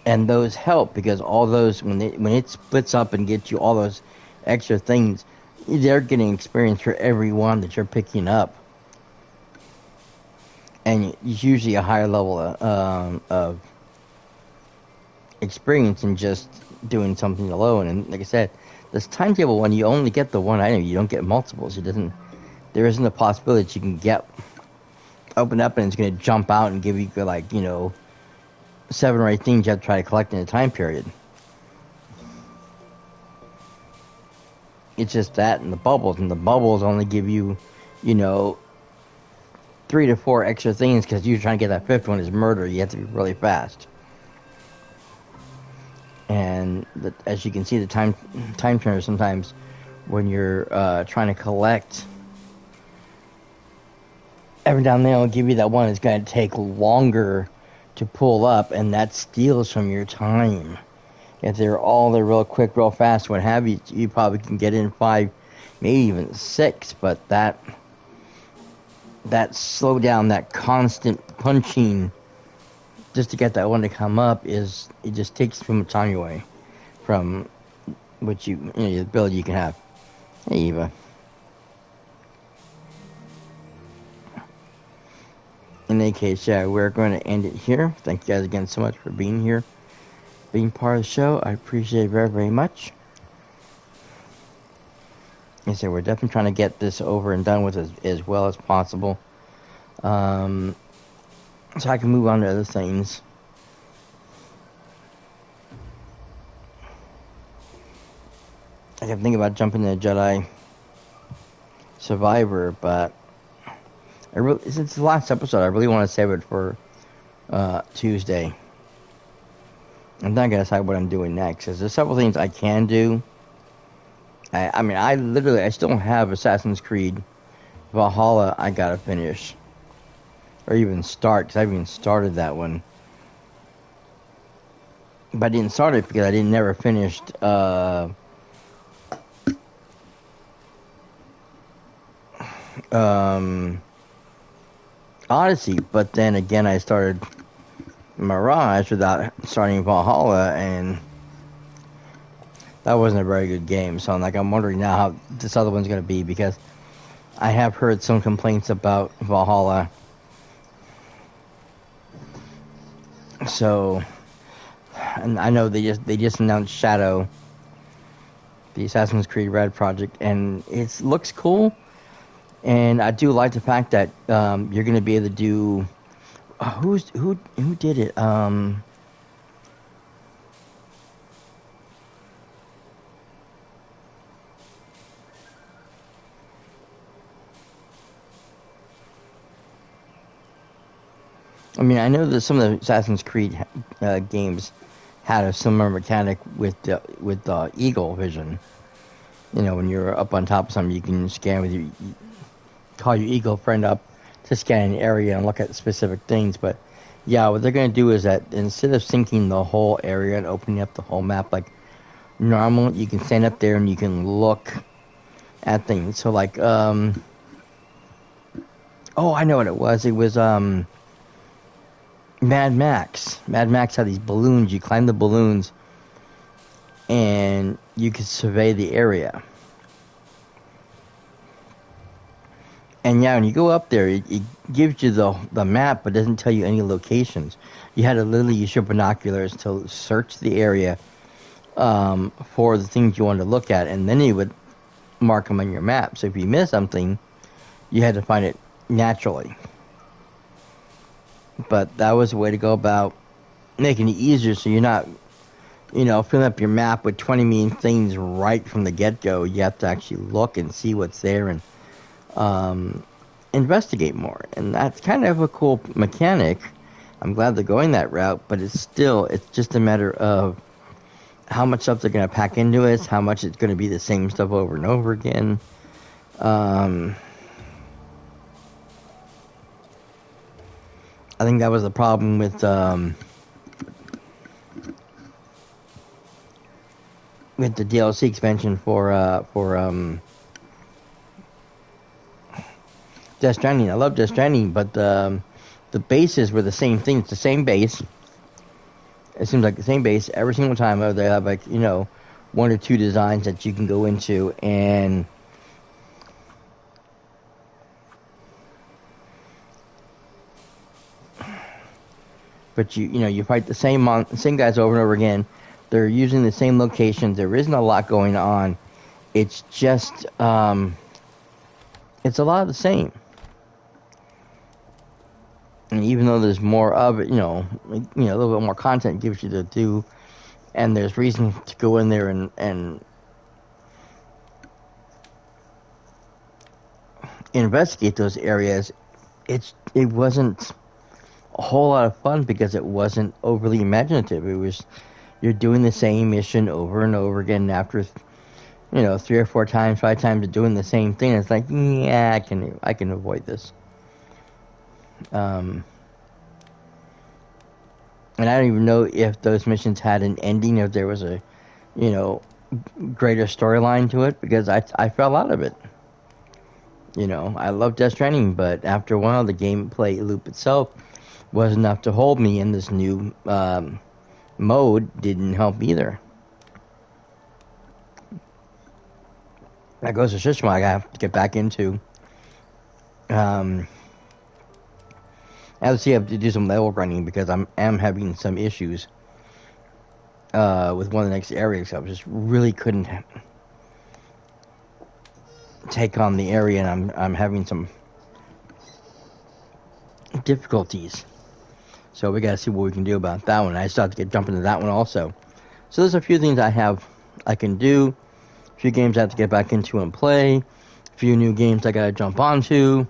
And those help, because all those, when it splits up and gets you all those extra things, they're getting experience for every one that you're picking up. And it's usually a higher level of experience than just doing something alone. And like I said, this timetable one, you only get the one item. You don't get multiples. There isn't a possibility that you can open up and it's going to jump out and give you 7 or 8 things you have to try to collect in a time period. It's just that and the bubbles only give you, 3 to 4 extra things, because you're trying to get that 5th one is murder. You have to be really fast. And as you can see, the time turner sometimes when you're trying to collect, every now and then it'll give you that one that's going to take longer to pull up, and that steals from your time. If they're all there real quick, real fast, what have you, you probably can get in 5, maybe even 6, but that slow down, that constant punching just to get that one to come up, it just takes from time away from what the ability you can have. Hey, Eva. In any case, yeah, we're going to end it here. Thank you guys again so much for being here, being part of the show. I appreciate it very, very much. Like I said, we're definitely trying to get this over and done with as well as possible. So I can move on to other things. I can think about jumping into Jedi Survivor, but since the last episode, I really want to save it for Tuesday. I'm not going to decide what I'm doing next, because there's several things I can do I mean, I still have Assassin's Creed Valhalla I gotta finish. Or even start, because I haven't even started that one. But I didn't start it because I didn't never finished, Odyssey. But then again, I started Mirage without starting Valhalla, and that wasn't a very good game. So I'm wondering now how this other one's gonna be, because I have heard some complaints about Valhalla. So, and I know they just announced Shadow, the Assassin's Creed Red project, and it looks cool. And I do like the fact that you're going to be able to do. Who did it? I mean, I know that some of the Assassin's Creed games had a similar mechanic with the eagle vision. You know, when you're up on top of something, you can scan with call your eagle friend up to scan an area and look at specific things. But yeah, what they're going to do is that instead of syncing the whole area and opening up the whole map like normal, you can stand up there and you can look at things. So oh, I know what it was. It was Mad Max. Mad Max had these balloons. You climb the balloons and you can survey the area. And yeah, when you go up there, it gives you the map, but doesn't tell you any locations. You had to literally use your binoculars to search the area for the things you wanted to look at, and then you would mark them on your map. So if you miss something, you had to find it naturally. But that was a way to go about making it easier, so you're not, filling up your map with 20 million things right from the get-go. You have to actually look and see what's there and investigate more. And that's kind of a cool mechanic. I'm glad they're going that route, but it's just a matter of how much stuff they're going to pack into it, how much it's going to be the same stuff over and over again. I think that was the problem with the DLC expansion for Death Stranding. I love Death Stranding, but the bases were the same thing. It's the same base. It seems like the same base every single time. They have one or two designs that you can go into, and but you fight the same guys over and over again. They're using the same locations. There isn't a lot going on. It's just it's a lot of the same. And even though there's more of it, a little bit more content gives you to do, and there's reason to go in there and investigate those areas. It wasn't a whole lot of fun because it wasn't overly imaginative. It was, you're doing the same mission over and over again after 3 or 4 times, 5 times of doing the same thing. It's like, yeah, I can avoid this. And I don't even know if those missions had an ending, if there was a, greater storyline to it, because I fell out of it. I love Death Stranding, but after a while, the gameplay loop itself was enough to hold me, and this new mode didn't help either. That goes to Shishma, I have to get back into. Obviously, I have to do some level grinding because I am having some issues with one of the next areas. I just really couldn't take on the area, and I'm having some difficulties. So we gotta see what we can do about that one. I still have to jump into that one also. So there's a few things I can do. A few games I have to get back into and play. A few new games I gotta jump onto.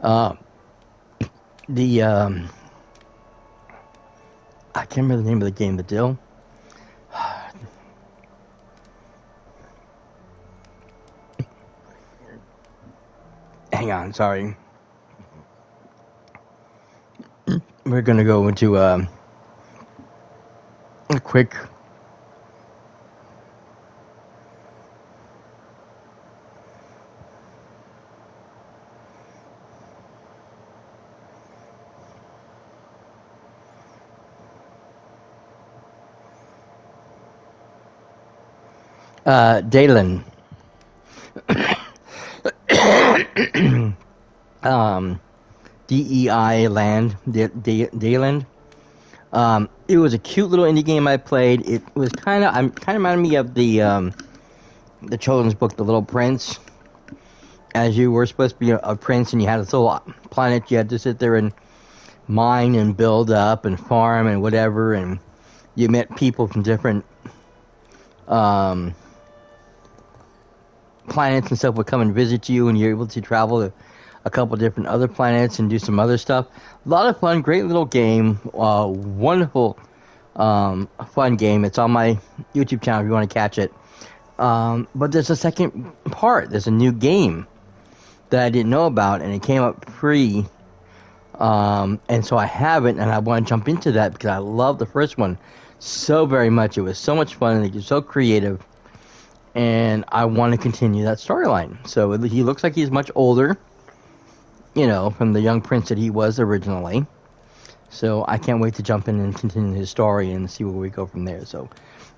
I can't remember the name of the game, the deal. Hang on, sorry. We're gonna go into a quick Dalen. DEI land, Dayland. It was a cute little indie game I played. It was kind of reminded me of the children's book, The Little Prince. As you were supposed to be a prince, and you had this little planet you had to sit there and mine and build up and farm and whatever, and you met people from different planets and stuff would come and visit you, and you're able to travel to a couple different other planets and do some other stuff. A lot of fun, great little game, wonderful, fun game. It's on my YouTube channel if you want to catch it. But there's a second part. There's a new game that I didn't know about, and it came up free. And so I have it, and I want to jump into that because I love the first one so very much. It was so much fun, and it was so creative. And I want to continue that storyline. So he looks like he's much older, you know, from the young prince that he was originally. So I can't wait to jump in and continue his story and see where we go from there. So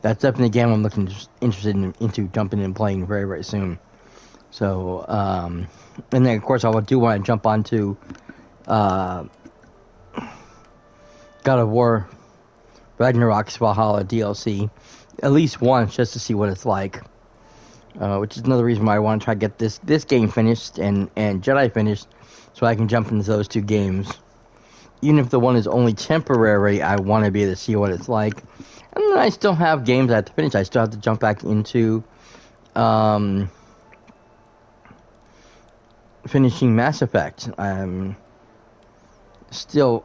that's definitely a game I'm interested into jumping in and playing very, very soon. So, and then of course I do want to jump onto God of War Ragnarok's Valhalla DLC at least once just to see what it's like. Which is another reason why I want to try to get this game finished and Jedi finished, so I can jump into those two games. Even if the one is only temporary, I want to be able to see what it's like. And then I still have games I have to finish. I still have to jump back into finishing Mass Effect. I'm still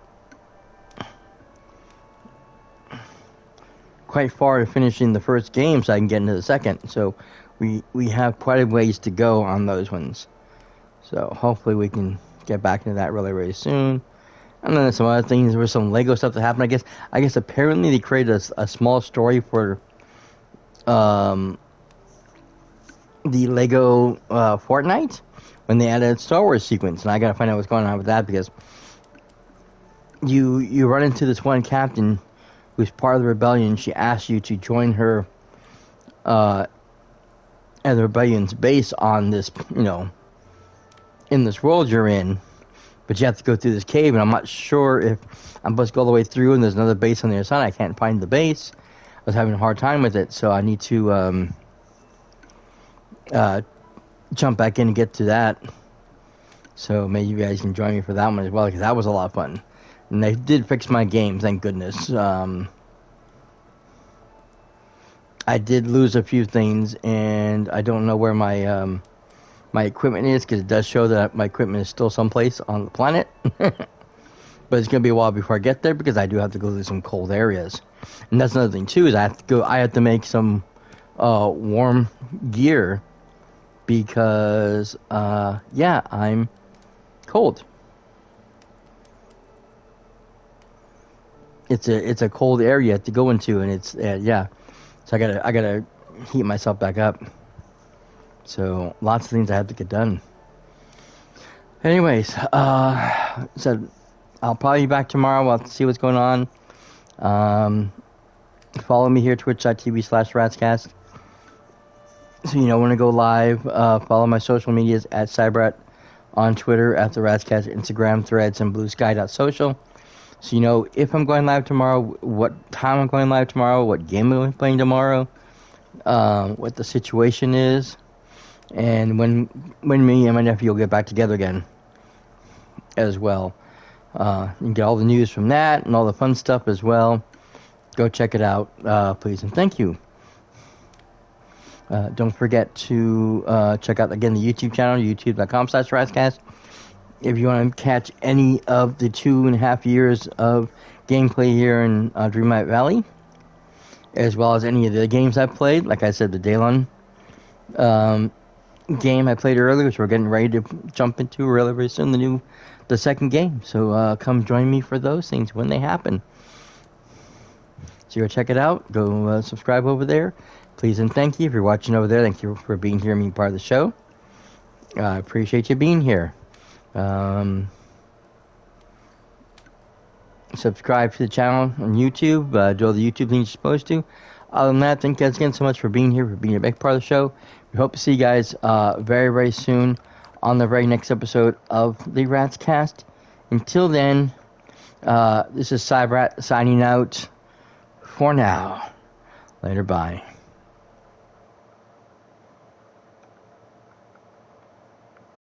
quite far to finishing the first game, so I can get into the second. So we have quite a ways to go on those ones. So hopefully we can get back into that really, really soon. And then some other things. There was some Lego stuff that happened. I guess apparently they created a small story for the Lego Fortnite when they added a Star Wars sequence. And I gotta find out what's going on with that, because you run into this one captain who's part of the rebellion. She asks you to join her at the rebellion's base on this, you know, in this world you're in, but you have to go through this cave, and I'm not sure if I'm supposed to go all the way through, and there's another base on the other side. I can't find the base. I was having a hard time with it, so I need to jump back in and get to that. So maybe you guys can join me for that one as well, because that was a lot of fun. And they did fix my game, thank goodness. I did lose a few things, and I don't know where my my equipment is, because it does show that my equipment is still someplace on the planet. But it's going to be a while before I get there, because I do have to go through some cold areas. And that's another thing too, is I have to make some warm gear, because yeah, I'm cold. It's a cold area to go into, and it's yeah. So I gotta heat myself back up. So lots of things I have to get done. Anyways, so I'll probably be back tomorrow. I'll see what's going on. Follow me here, twitch.tv/ratscast. So you know when I go live. Follow my social medias at cyperrat on Twitter, at the Ratscast, Instagram, Threads, and bluesky.social. So you know if I'm going live tomorrow, what time I'm going live tomorrow, what game I'm playing tomorrow, what the situation is, and when me and my nephew will get back together again as well. You can get all the news from that and all the fun stuff as well. Go check it out, please, and thank you. Don't forget to check out, again, the YouTube channel, youtube.com/Ratscast. If you want to catch any of the 2.5 years of gameplay here in Dreamlight Valley, as well as any of the games I've played, like I said, the Daylon game I played earlier, which we're getting ready to jump into really very soon. The second game. So come join me for those things when they happen. So go check it out. Go subscribe over there. Please and thank you if you're watching over there. Thank you for being here and being part of the show. I appreciate you being here. Subscribe to the channel on YouTube. Do all the YouTube things you're supposed to. Other than that, thank you guys again so much for being here, for being a big part of the show. We hope to see you guys very, very soon on the very next episode of the Rats Cast. Until then, this is cyperrat signing out for now. Later, bye.